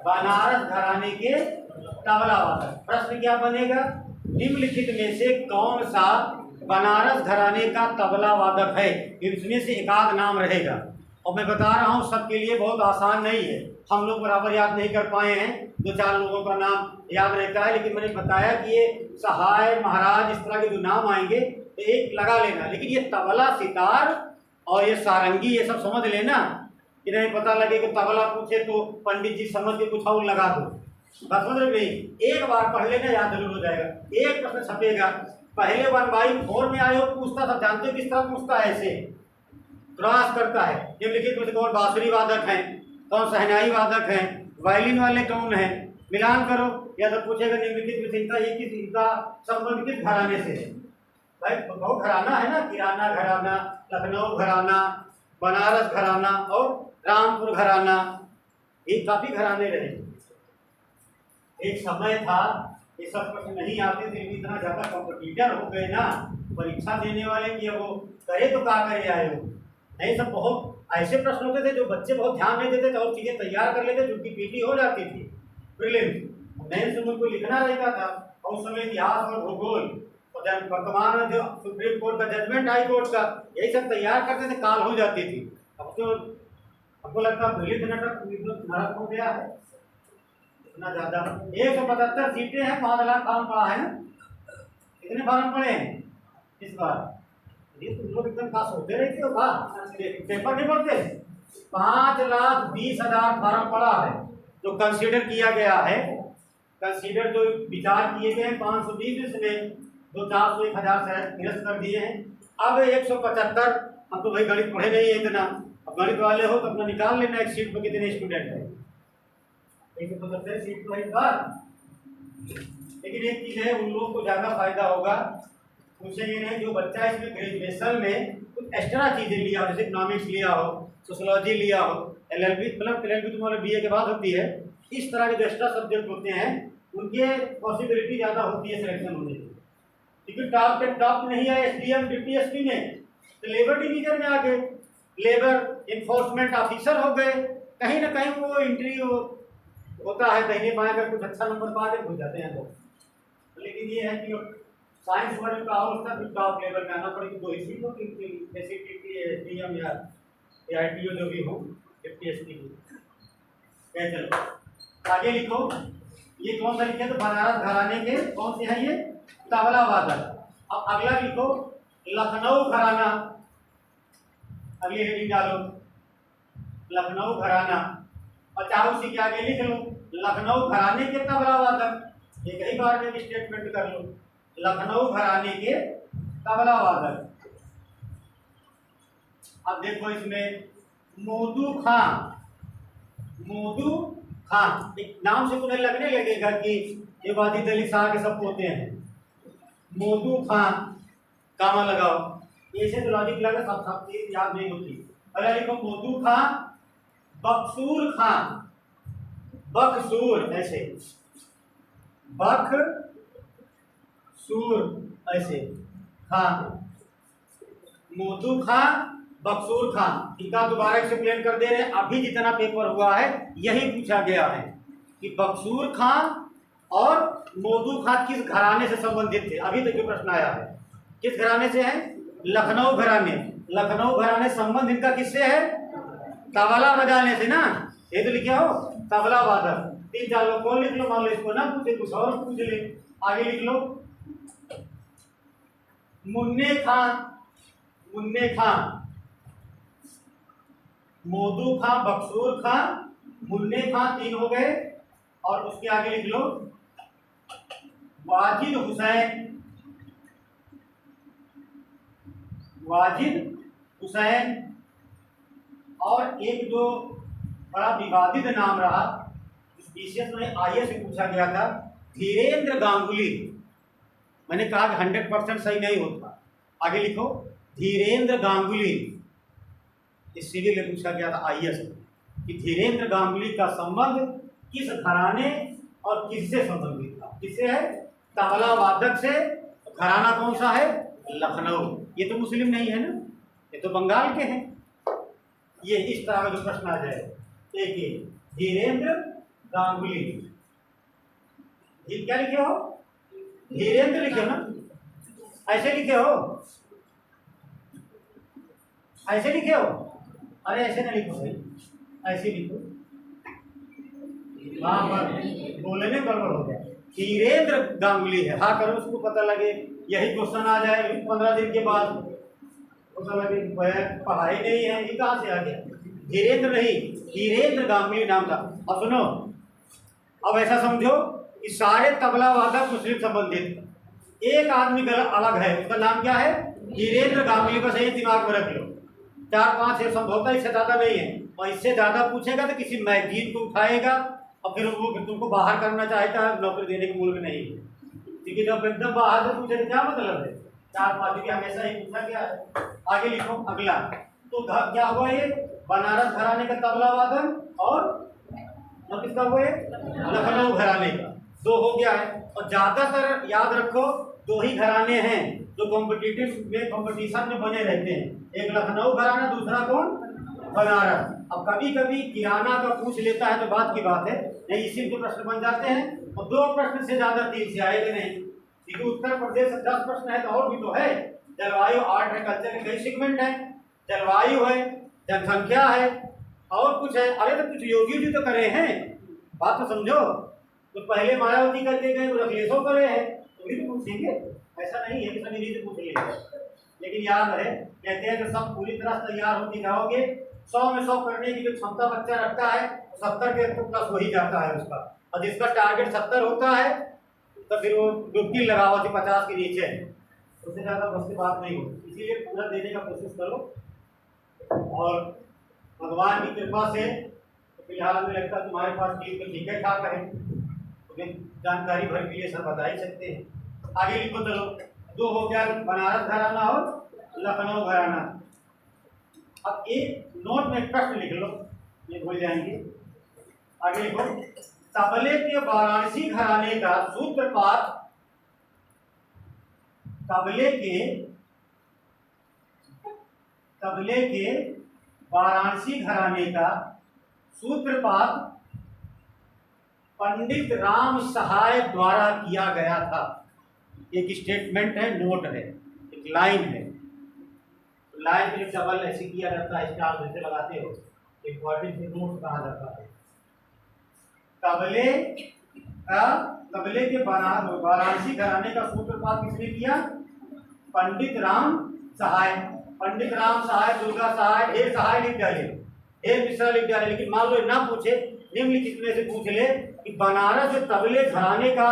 बनारस घराने के तबला वादक। प्रश्न क्या बनेगा? निम्नलिखित में से कौन सा बनारस घराने का तबला वादक है? इसमें से एक आध नाम रहेगा, और मैं बता रहा हूँ सबके लिए बहुत आसान नहीं है, हम लोग बराबर याद नहीं कर पाए हैं, 2-4 लोगों का नाम याद रहता है, लेकिन मैंने बताया कि ये सहाय, महाराज, इस तरह के जो नाम आएंगे तो एक लगा लेना। लेकिन ये तबला, सितार और ये सारंगी, ये सब समझ लेना, कि नहीं पता लगे कि तबला पूछे तो पंडित जी समझ के कुछ और लगा दो। बस समझ नहीं, एक बार पढ़ लेना, याद जरूर हो जाएगा। एक प्रश्न छपेगा, पहले 1/4 में आयो पूछता था, जानते हो किस तरह पूछता है? ऐसे क्रॉस करता है, निम्नलिखित में से कौन बांसुरी वादक है, कौन सहनाई वादक है, वायलिन वाले कौन है, मिलान करो। या तो पूछेगा निम्नलिखित में से इनका संबंध किस घराने से है? भाई बहुत घराना है ना, किराना घराना, लखनऊ घराना, बनारस घराना और रामपुर घराना, ये काफी घराने रहे। एक समय था ये सब प्रश्न नहीं आते थे, इतना ज्यादा कॉम्पिटिटर हो गए ना परीक्षा देने वाले कि अब वो करे तो क्या करे आए हो। नहीं, सब बहुत ऐसे प्रश्न होते थे जो बच्चे बहुत ध्यान नहीं देते थे और चीजें तैयार कर लेते, जो कि पीटी हो जाती थी प्रीलिम्स। मेंस में उनको लिखना रहता था, और उस समय इतिहास और भूगोल, और वर्तमान में जो सुप्रीम कोर्ट का जजमेंट, हाई कोर्ट का, यही सब तैयार करते थे, काल हो जाती थी। अब तो हमको लगता है दलित नरक हो गया है इतना ज्यादा। 175 सीटें हैं, 5 लाख फॉर्म पड़ा है ना। कितने फॉर्म पड़े हैं इस बार? ये तुम लोग एकदम पास होते रहते हो, पेपर नहीं पढ़ते। 5,20,000 फॉर्म पड़ा है जो कंसीडर किया गया है। कंसीडर जो विचार किए गए हैं 520 में, 401,000 शायद निरस्त कर दिए हैं। अब 175, हम तो भाई गणित पढ़े नहीं है इतना, अब गणित वाले हो तो अपना निकाल लेना एक सीट पर कितने स्टूडेंट है। 175 सीट तो है इस बार। लेकिन एक चीज है, उन लोगों को ज्यादा फायदा होगा, उनसे ये नहीं जो बच्चा इसमें ग्रेजुएशन में कुछ एक्स्ट्रा चीजें लिया हो, जैसे इकोनॉमिक्स लिया हो, सोशोलॉजी लिया हो, एलएलबी, मतलब एलएलबी तुम्हारे बीए के बाद होती है, इस तरह के जो एक्स्ट्रा सब्जेक्ट होते हैं उनके पॉसिबिलिटी ज़्यादा होती है सिलेक्शन होने की। लेकिन टॉप के टॉप नहीं है एसडीएम डीपीएसपी में, तो लेबर डिवीजन में आ गए, लेबर इन्फोर्समेंट ऑफिसर हो गए, कहीं ना कहीं वो इंटरव्यू होता है, दाहिने बाएं अगर कुछ अच्छा नंबर पा के घुस जाते हैं लोग। लेकिन ये है कि साइंस वर्ड का और उसका टॉप लेवल में आना पड़ेगी, 2 ही सीट होती है, जैसे कि एसडीएम या आईटीओ जो भी हो, डीपीएसपी की। चलो आगे लिखो, ये कौन सा लिखे तो बनारस घराने के कौन से हैं ये, तबला वादक। अब अगला लिखो लखनऊ घराना, अगली हेडिंग डालो लखनऊ घराना, और चाहे उसी के आगे लिख लो लखनऊ घराने के तबला वादक, एक ही बार में स्टेटमेंट कर लो, लखनऊ घराने के तबला वादक। अब देखो इसमें मोदू खां, मोदू खां, एक नाम से तुम्हें लगने लगेगा कि ये वाजिद अली शाह के सब पोते हैं। मोदू खां, कामा लगाओ, ऐसे तो लॉजिक लगा, सब चीज याद नहीं होती। अरे लिखो मोदू खां बकसूर खां, बकसूर ऐसे, बकसूर ऐसे खां, मोदू खां बकसूर खान। इनका दोबारा एक्सप्लेन कर दे रहे हैं, अभी जितना पेपर हुआ है यही पूछा गया है कि बकसूर खान और मोदू खान किस घराने से संबंधित थे। अभी तक जो प्रश्न आया है किस घराने से है, लखनऊ घराने। लखनऊ घराने संबंध इनका किससे है, तबला बजाने से ना, ये तो लिखे हो तबला वादक। 3-4 लोग कौन लिख लो, मान लो इसको ना पूछे कुछ और पूछ ले। आगे लिख लो मुन्ने खान, मुन्ने खान, मोदू खां, बकसूर खां, मुन्ने खां, 3 हो गए। और उसके आगे लिख लो वाजिद हुसैन, वाजिद हुसैन। और एक जो बड़ा विवादित नाम रहा, इस बीसीएस में आईएएस से पूछा गया था, धीरेन्द्र गांगुली। मैंने कहा कि 100% सही नहीं होता, आगे लिखो धीरेन्द्र गांगुली। इस सिविल में पूछा गया था आईएएस कि धीरेन्द्र गांगुली का संबंध किस घराने और किससे संबंधित था। किससे है, तबला वादक से। घराना कौन सा है, लखनऊ। ये तो मुस्लिम नहीं है ना, ये तो बंगाल के हैं। ये इस तरह का जो प्रश्न आ जाए, एक धीरेन्द्र गांगुली, क्या लिखे हो, धीरेन्द्र लिखे हो ना, ऐसे लिखे हो, ऐसे लिखे हो, अरे ऐसे ना लिखो भाई, ऐसे लिखो, हाँ बोलने गड़बड़ हो गया। धीरेन्द्र गांगुली है, हाँ करो उसको पता लगे, यही क्वेश्चन आ जाए 15 दिन के बाद, पता लगे पढ़ाई नहीं है, ये कहाँ से आ गया। धीरेन्द्र नहीं, धीरेन्द्र गांगुली नाम था। अब सुनो, अब ऐसा समझो कि सारे तबला वादक मुस्लिम संबंधित, एक आदमी गलत अलग है, उसका नाम क्या है, धीरेन्द्र गांगुली। बस यही दिमाग में रख लो, 4-5 है संभवतः, इससे ज़्यादा नहीं है। और इससे ज़्यादा पूछेगा तो किसी मैगजीन को उठाएगा और फिर वो तुमको बाहर करना चाहता है, नौकरी देने के मूल्य नहीं है। क्योंकि जब एकदम बाहर से पूछे तो क्या मतलब है, 4-5 की हमेशा ही पूछा गया है। आगे लिखो अगला, तो क्या हुआ ये, बनारस घराने का तबला वादन और किसका हुआ है, लखनऊ घराने का। 2 हो गया है। और ज़्यादातर याद रखो 2 ही घराने हैं जो कॉम्पिटिटिव में, कंपटीशन में बने रहते हैं, एक लखनऊ घराना, दूसरा कौन, बनारस। अब कभी कभी किराना का पूछ लेता है तो बात की बात है, नहीं इसी के प्रश्न बन जाते हैं। और 2 प्रश्न से ज्यादा 3 से आएंगे नहीं, क्योंकि उत्तर प्रदेश 10 प्रश्न है तो और भी तो है, जलवायु, आर्ट है, कल्चर के कई सेगमेंट है, जलवायु है, जनसंख्या है, और कुछ है। अरे तो कुछ योगी जी तो करे हैं, बात तो समझो। तो पहले मायावती करके गए, तो अखिलेशों करे हैं, तो भी तो पूछेंगे, ऐसा नहीं है कि सभी रीति पूछ लेंगे। लेकिन याद है, कहते हैं कि सब पूरी तरह तैयार होते जाओगे, 100 में 100 करने की जो क्षमता बच्चा रखता है, 70 के प्लस हो ही जाता है उसका। और जिसका टारगेट 70 होता है तो फिर वो डुबकी लगाओ थी 50 के नीचे, उससे ज़्यादा बस की बात नहीं होती। इसीलिए पूरा देने का कोशिश करो, और भगवान की कृपा से फिलहाल हमें लगता है तुम्हारे पास चीज तो ठीक है ठाक है, तुम्हें जानकारी भर के लिए सर बता ही सकते हैं। आगे लिखो चलो, दो हो गया बनारस घराना और लखनऊ घराना। अब एक नोट में प्रश्न लिख लो, ये भूल जाएंगे। आगे लिखो, तबले के वाराणसी घराने का सूत्रपात, तबले के वाराणसी घराने का सूत्रपात पंडित राम सहाय द्वारा किया गया था। एक स्टेटमेंट है, नोट है, एक लाइन है। लाइन में डबल ऐसे किया जाता है, स्टार जैसे लगाते हो, एक वर्डिंग से नोट कहा जाता है। तबले के वाराणसी घराने का सूत्रपात किसने किया? पंडित राम सहाय। पंडित राम सहाय, दुर्गा सहाय, ढेर सहाय लिख डाले, ढेर मिश्रा लिख डाले। लेकिन मान लो ना पूछे, निम्नलिखित में से पूछ ले कि बनारस तबले घराने का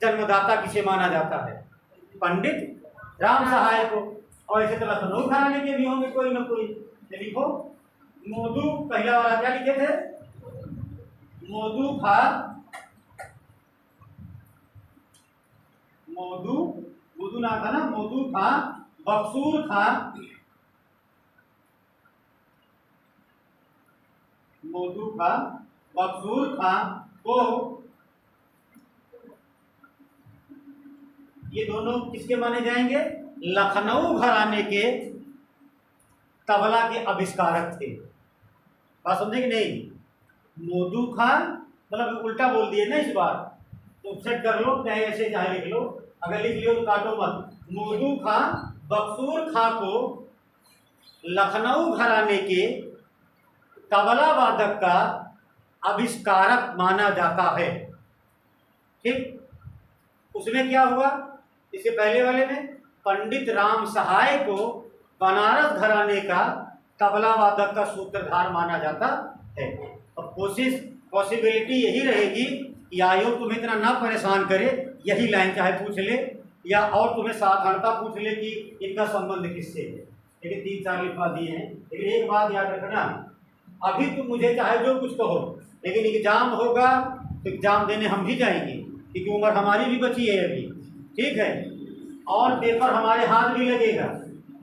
जन्मदाता किसे माना जाता है? पंडित राम सहाय को। और ऐसे तो लखनऊ घराने के भी होंगे कोई ना कोई। लिखो, मोदू, पहला वाला क्या लिखे थे? मोदू खां, मोदू नाम था ना, मोदू खां, बक्सूर खां, मोदू खां, बक्सूर खां को, ये दोनों किसके माने जाएंगे? लखनऊ घराने के तबला के आविष्कारक थे। बात समझे कि नहीं? मोदू खां मतलब उल्टा बोल दिए ना इस बार, तो सेट कर लो, चाहे ऐसे चाहे लिख लो। अगर लिख लियो तो काटो मत। मोदू खां बक्सूर खां को लखनऊ घराने के तबला वादक का आविष्कारक माना जाता है। ठीक, उसमें क्या हुआ? इसके पहले वाले में पंडित राम सहाय को बनारस घराने का तबला वादक का सूत्रधार माना जाता है। और पॉसिबिलिटी यही रहेगी कि आयोग तुम्हें इतना ना परेशान करे, यही लाइन चाहे पूछ ले या और तुम्हें साधारणता पूछ ले कि इनका संबंध किससे है। लेकिन 3-4 लिखवा दिए हैं। लेकिन एक बात याद रखना, अभी तुम मुझे चाहे जो कुछ कहो, लेकिन एग्जाम होगा तो एग्जाम देने हम भी जाएंगे, क्योंकि उम्र हमारी भी बची है अभी। ठीक है, और पेपर हमारे हाथ भी लगेगा।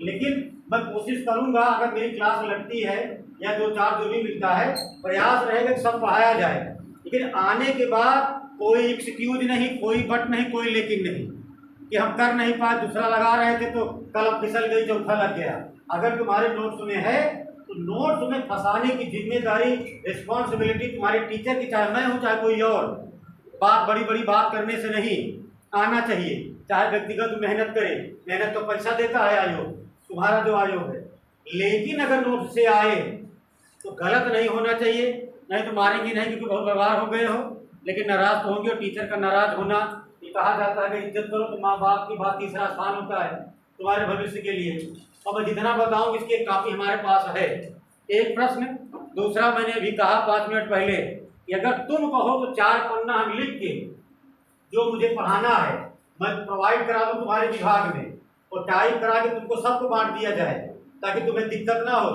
लेकिन मैं कोशिश करूंगा, अगर मेरी क्लास लगती है या 2-4 जो भी मिलता है, प्रयास रहेगा कि सब पढ़ाया जाए। लेकिन आने के बाद कोई एक्सक्यूज नहीं, कोई बट नहीं, कोई लेकिन नहीं कि हम कर नहीं पाए, दूसरा लगा रहे थे तो कलम फिसल गई, चौथा लग गया। अगर तुम्हारे नोट्स में है तो नोट्स में फंसाने की जिम्मेदारी, रिस्पॉन्सिबिलिटी तुम्हारे टीचर की, चाहे मैं हूँ चाहे कोई और। बात बड़ी बड़ी बात करने से नहीं, आना चाहिए। चाहे व्यक्तिगत मेहनत करे, मेहनत तो पैसा देता है आयोग, तुम्हारा जो आयोग है। लेकिन अगर नोट से आए तो गलत नहीं होना चाहिए, नहीं तो मारेंगे नहीं क्योंकि बहुत व्यवहार हो गए हो। लेकिन नाराज तो होंगे, और टीचर का नाराज होना, ये कहा जाता है कि इज्जत करो तो माँ बाप की बात तीसरा स्थान होता है तुम्हारे भविष्य के लिए। और मैं जितना बताऊँ इसकी एक कापी हमारे पास है। एक प्रश्न, दूसरा मैंने अभी कहा 5 मिनट पहले कि अगर तुम कहो तो 4 पन्ना हम लिख के जो मुझे पढ़ाना है मैं प्रोवाइड करा दूँ तुम्हारे विभाग में, और टाइप करा के तुमको सबको बांट दिया जाए ताकि तुम्हें दिक्कत ना हो।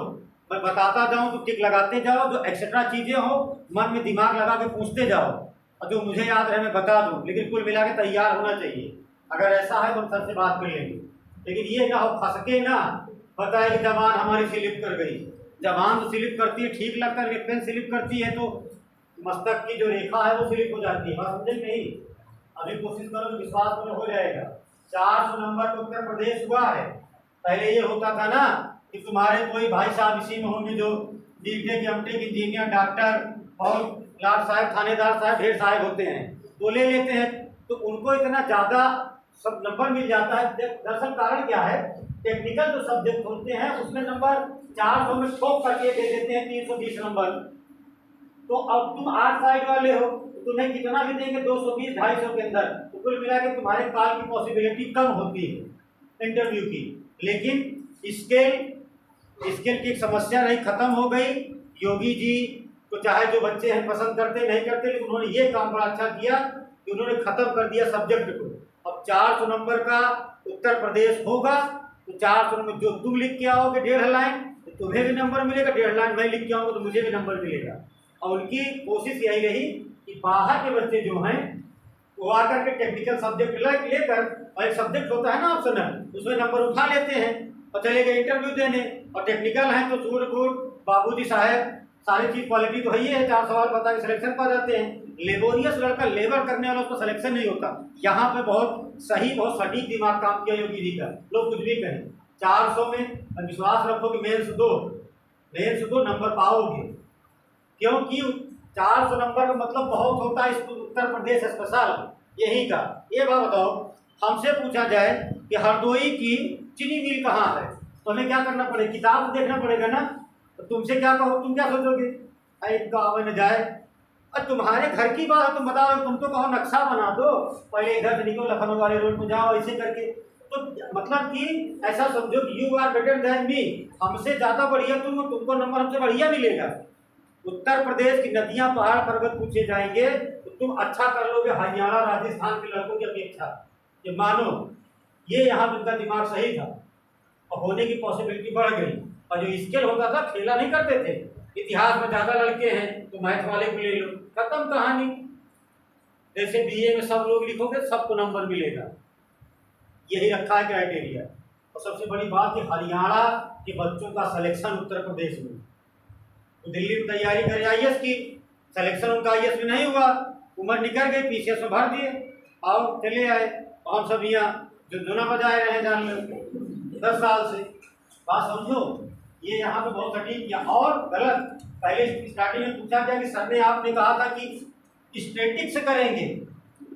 मैं बताता जाऊँ तो टिक लगाते जाओ, जो एक्स्ट्रा चीज़ें हो मन में दिमाग लगा के पूछते जाओ, और जो मुझे याद रहे मैं बता दूँ। लेकिन कुल मिला के तैयार होना चाहिए। अगर ऐसा है तो हम सर से बात कर लेंगे। लेकिन ये ना हो फंसके ना बताए कि जबान हमारी स्लिप कर गई। जबान तो स्लिप करती है, ठीक लगता है, पेन स्लिप करती है तो मस्तक की जो रेखा है वो स्लिप हो जाती है। बात समझे नहीं? अभी कोशिश करो तो विश्वास करो हो जाएगा। 400 नंबर तो उत्तर प्रदेश हुआ है। पहले ये होता था ना कि तुम्हारे कोई भाई साहब इसी में होंगे जो बीटेक एमटेक इंजीनियर डॉक्टर और लाट साहब थानेदार साहब ढेर साहब होते हैं, तो ले लेते हैं, तो उनको इतना ज़्यादा सब नंबर मिल जाता है। दरअसल कारण क्या है, टेक्निकल जो सब्जेक्ट होते हैं उसमें नंबर 400 में ठोक करके दे देते हैं 320 नंबर। तो अब तुम 8 साइड वाले हो तो तुम्हें कितना भी देंगे 220 250 के अंदर, तो कुल मिला के तुम्हारे काल की पॉसिबिलिटी कम होती है इंटरव्यू की। लेकिन स्केल की समस्या नहीं, खत्म हो गई। योगी जी को चाहे जो बच्चे हैं पसंद करते नहीं करते, लेकिन उन्होंने ये काम बड़ा अच्छा किया कि उन्होंने खत्म कर दिया सब्जेक्ट को। अब 400 नंबर का उत्तर प्रदेश होगा तो 400 नंबर जो तुम लिख के आओगे 1.5 लाइन तो तुम्हें भी नंबर मिलेगा, 1.5 लाइन मैं लिख के आऊँगा तो मुझे भी नंबर मिलेगा। और उनकी कोशिश यही रही कि बाहर के बच्चे जो हैं वो आकर के टेक्निकल सब्जेक्ट लेकर, और एक सब्जेक्ट होता है ना ऑप्शनल, उसमें नंबर उठा लेते हैं और चले गए इंटरव्यू देने। और टेक्निकल हैं तो छूट फूट बाबूजी साहब सारी चीज़ क्वालिटी तो है ही है, 4 सवाल बता के सिलेक्शन पा जाते हैं। लेबोरियस लड़का लेबर करने वाला उसका सिलेक्शन नहीं होता। यहाँ पे बहुत सही, बहुत सटीक दिमाग काम किया योगी जी का। लोग कुछ भी कहें, 400 में विश्वास रखो कि मेंस दो नंबर पाओगे, क्योंकि 400 नंबर का मतलब बहुत होता है इस उत्तर प्रदेश स्पेशल यही का। ये बात बताओ, हमसे पूछा जाए कि हरदोई की चीनी मिल कहाँ है, तो हमें क्या करना पड़ेगा? किताब देखना पड़ेगा ना। तो तुमसे क्या कहो, तुम क्या सोचोगे? एक गाँव में जाए, और तुम्हारे घर की बात है, तुम बताओ, तुम तो कहो नक्शा बना दो, पहले इधर से निकलो लखनऊ वाले रोड में जाओ, ऐसे करके। तो मतलब कि ऐसा समझो कि you are better than me, हमसे ज़्यादा बढ़िया तुम हो, तुमको नंबर हमसे बढ़िया मिलेगा। उत्तर प्रदेश की नदियाँ पहाड़ पर्वत पूछे जाएंगे तो तुम अच्छा कर लोगे हरियाणा राजस्थान के लड़कों की अपेक्षा। ये मानो, ये यहाँ उनका दिमाग सही था और होने की पॉसिबिलिटी बढ़ गई। और जो स्केल होता था, खेला नहीं करते थे, इतिहास में ज़्यादा लड़के हैं तो मैथ वाले को ले लो, खत्म कहानी। जैसे बीए में सब लोग लिखोगे सबको नंबर मिलेगा, यही रखा है क्राइटेरिया। और सबसे बड़ी बात कि हरियाणा के बच्चों का सिलेक्शन उत्तर प्रदेश में, तो दिल्ली में तैयारी करे आईएएस की, सिलेक्शन उनका आईएएस में नहीं हुआ, उम्र निकल गई, पीसीएस में भर दिए और चले आए। और हम सब यहाँ जो धुना बजाए रहे जान लो 10 साल से। बात समझो, ये यहाँ पे बहुत सटीक किया और गलत। पहले स्टार्टिंग में पूछा गया कि सर ने आपने कहा था कि स्टैटिक्स करेंगे,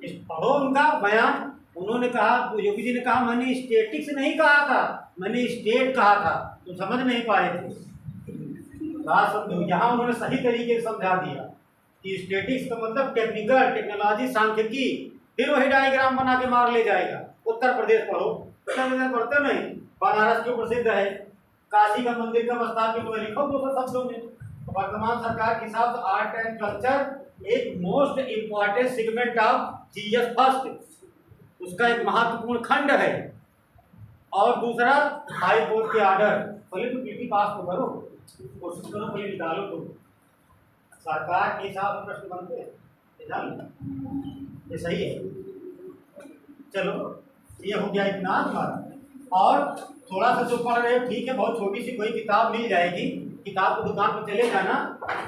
पढ़ो उनका बयान। उन्होंने कहा, योगी जी ने कहा मैंने स्टैटिक्स नहीं कहा था, मैंने स्टेट कहा था, तो समझ नहीं पाए थे। बात समझो, यहाँ उन्होंने सही तरीके से समझा दिया कि स्टैटिक्स का मतलब टेक्निकल, टेक्नोलॉजी, सांख्यिकी, फिर वही डायग्राम बना के मार ले जाएगा। उत्तर प्रदेश पढ़ो, उत्तर प्रदेश पढ़ते नहीं, बनारस क्यों प्रसिद्ध है, काशी का मंदिर कब स्थापित हुआ, लिखो 200 शब्दों में। वर्तमान सरकार के हिसाब से आर्ट एंड कल्चर एक most important segment of GS first, उसका एक महत्वपूर्ण खंड है। और दूसरा हाई कोर्ट के आर्डर, पहले तो पीटी पास तो करो, कोशिश करो पहले निकालो। तो सरकार के हिसाब से प्रश्न बनते हैं, ये सही है। चलो ये हो गया इतना हमारा। और थोड़ा सा जो पढ़ रहे हो ठीक है, बहुत छोटी सी कोई किताब मिल जाएगी, किताब को दुकान पर चले जाना,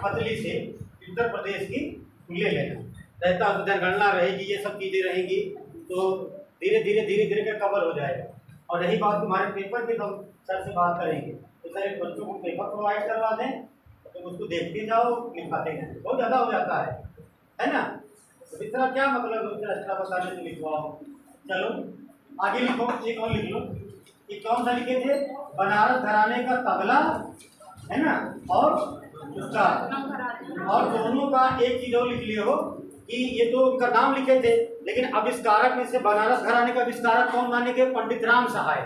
पतली से उत्तर प्रदेश की ले लेना, रहता जनगणना रहेगी, ये सब चीज़ें रहेंगी, तो धीरे धीरे कर कवर हो जाएगा। और रही बात तुम्हारे पेपर की, तो हम सर से बात करेंगे, तो सर एक बच्चों को पेपर प्रोवाइड करवा दें, तो उसको देखते जाओ, लिखवाते हैं, बहुत ज़्यादा हो जाता है ना। तो इस तरह क्या मतलब है, एक्स्ट्रा बताने से लिखवाओ। चलो आगे लिखो, एक और लिख लो, ये कौन सा लिखे थे, बनारस घराने का तबला है ना, और उसका, और दोनों का एक चीज और लिख लिए हो कि ये तो उनका नाम लिखे थे, लेकिन आविष्कारक में से बनारस घराने का आविष्कारक कौन माने गए, पंडित राम सहाय,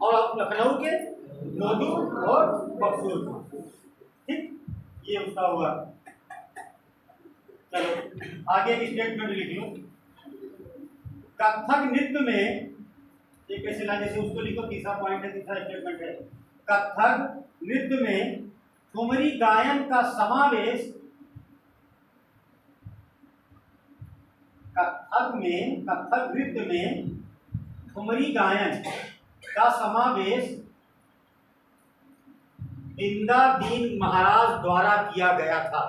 और लखनऊ के मोदू और बक्सुर। ठीक, ये उसका हुआ। चलो आगे एक स्टेटमेंट लिख लो, कथक नृत्य में ये कैसे ला, जैसे उसको लिखो, तीसरा पॉइंट है, तीसरा स्टेटमेंट है, कथक नृत्य में ठुमरी गायन का समावेश, कथक नृत्य में ठुमरी गायन का समावेश बिंदादीन महाराज द्वारा किया गया था।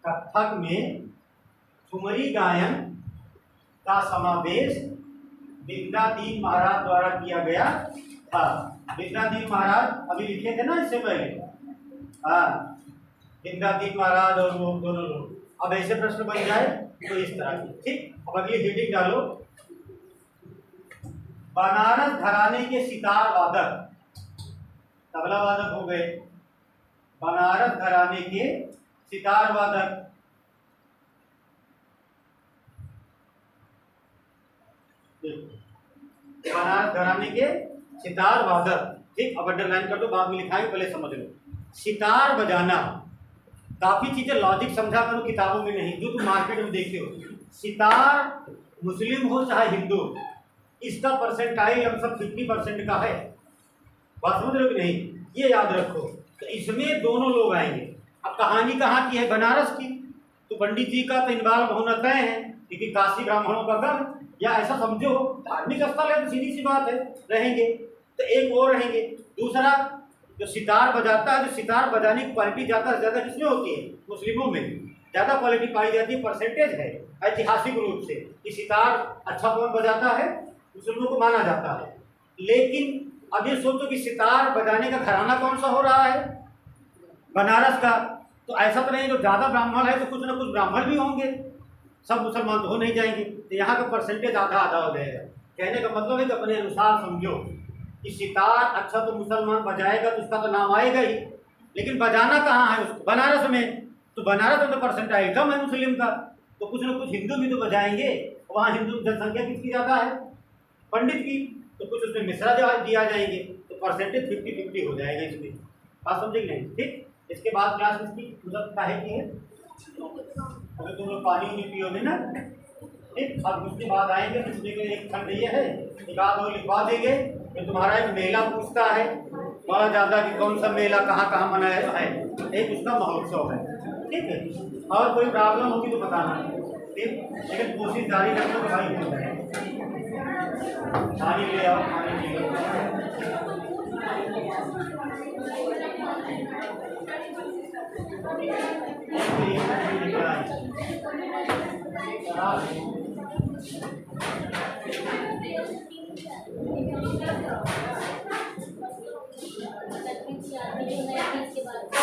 कथक में ठुमरी गायन का समावेश बिंदादीन महाराज द्वारा किया गया था। बिंदादीन महाराज अभी लिखे थे ना इससे पहले, हाँ, बिंदादीन महाराज और वो दोनों लोग। अब ऐसे प्रश्न बन जाए तो इस तरह की। ठीक, अब अगली हेडिंग डालो, बनारस घराने के सितार वादक, तबला वादक हो गए, बनारस घराने के सितार वादक, बनारस घराने के सितार वादक। ठीक, अब अंडरलाइन कर दो, बाद में लिखाएंगे, पहले समझ लो। सितार बजाना, काफी चीजें लॉजिक समझा करो, किताबों में नहीं, जो तुम मार्केट में देखते हो। सितार मुस्लिम हो चाहे हिंदू, इसका परसेंटाइल हम सब 50% का है, बात समझ रहे हो कि नहीं। ये याद रखो। तो इसमें दोनों लोग आएंगे। अब कहानी कहाँ की है? बनारस की। तो पंडित जी का तो इन्वॉल्व होना तय है, क्योंकि काशी ब्राह्मणों का घर, या ऐसा समझो धार्मिक स्थल है, तो सीधी सी बात है, रहेंगे। तो एक और रहेंगे। दूसरा, जो सितार बजाता है, जो सितार बजाने की क्वालिटी ज़्यादा से ज़्यादा किसमें होती है? मुस्लिमों में ज़्यादा क्वालिटी पाई जाती है। परसेंटेज है ऐतिहासिक रूप से कि सितार अच्छा कौन बजाता है, मुस्लिमों को माना जाता है। लेकिन अब ये सोचो कि सितार बजाने का घराना कौन सा हो रहा है? बनारस का। तो ऐसा तो नहीं जो ज़्यादा ब्राह्मण है तो कुछ ना कुछ ब्राह्मण भी होंगे, सब मुसलमान तो हो नहीं जाएंगे। तो यहाँ का परसेंटेज आधा आधा हो जाएगा। कहने का मतलब है कि अपने अनुसार समझो कि सितार अच्छा तो मुसलमान बजाएगा तो उसका तो नाम आएगा ही, लेकिन बजाना कहाँ है उसको? बनारस में। तो बनारस में तो परसेंटेज कम है मुस्लिम का, तो कुछ ना कुछ हिंदू भी तो बजाएंगे। वहाँ हिंदू जनसंख्या किसकी ज़्यादा है? पंडित की। तो कुछ उसमें मिश्रा दिया जाएंगे, तो परसेंटेज 50-50 हो जाएगा इसमें। बात समझे नहीं? ठीक। इसके बाद क्लास इसकी मतलब काहे की है? अगर तुम लोग पानी नहीं पियोगे ना, ठीक। अब उसके बाद आएंगे तो उसमें एक खंड ये है, एक आध और लिखवा देंगे। तो तुम्हारा एक मेला पूछता है बड़ा ज़्यादा कि कौन सा मेला कहाँ कहाँ मनाया है, एक उसका महोत्सव है, ठीक है। और कोई प्रॉब्लम होगी तो बताना, ठीक। लेकिन कोशिश जारी रखना तो भाई हो जाए। पानी ले आओ, पानी ले के बाद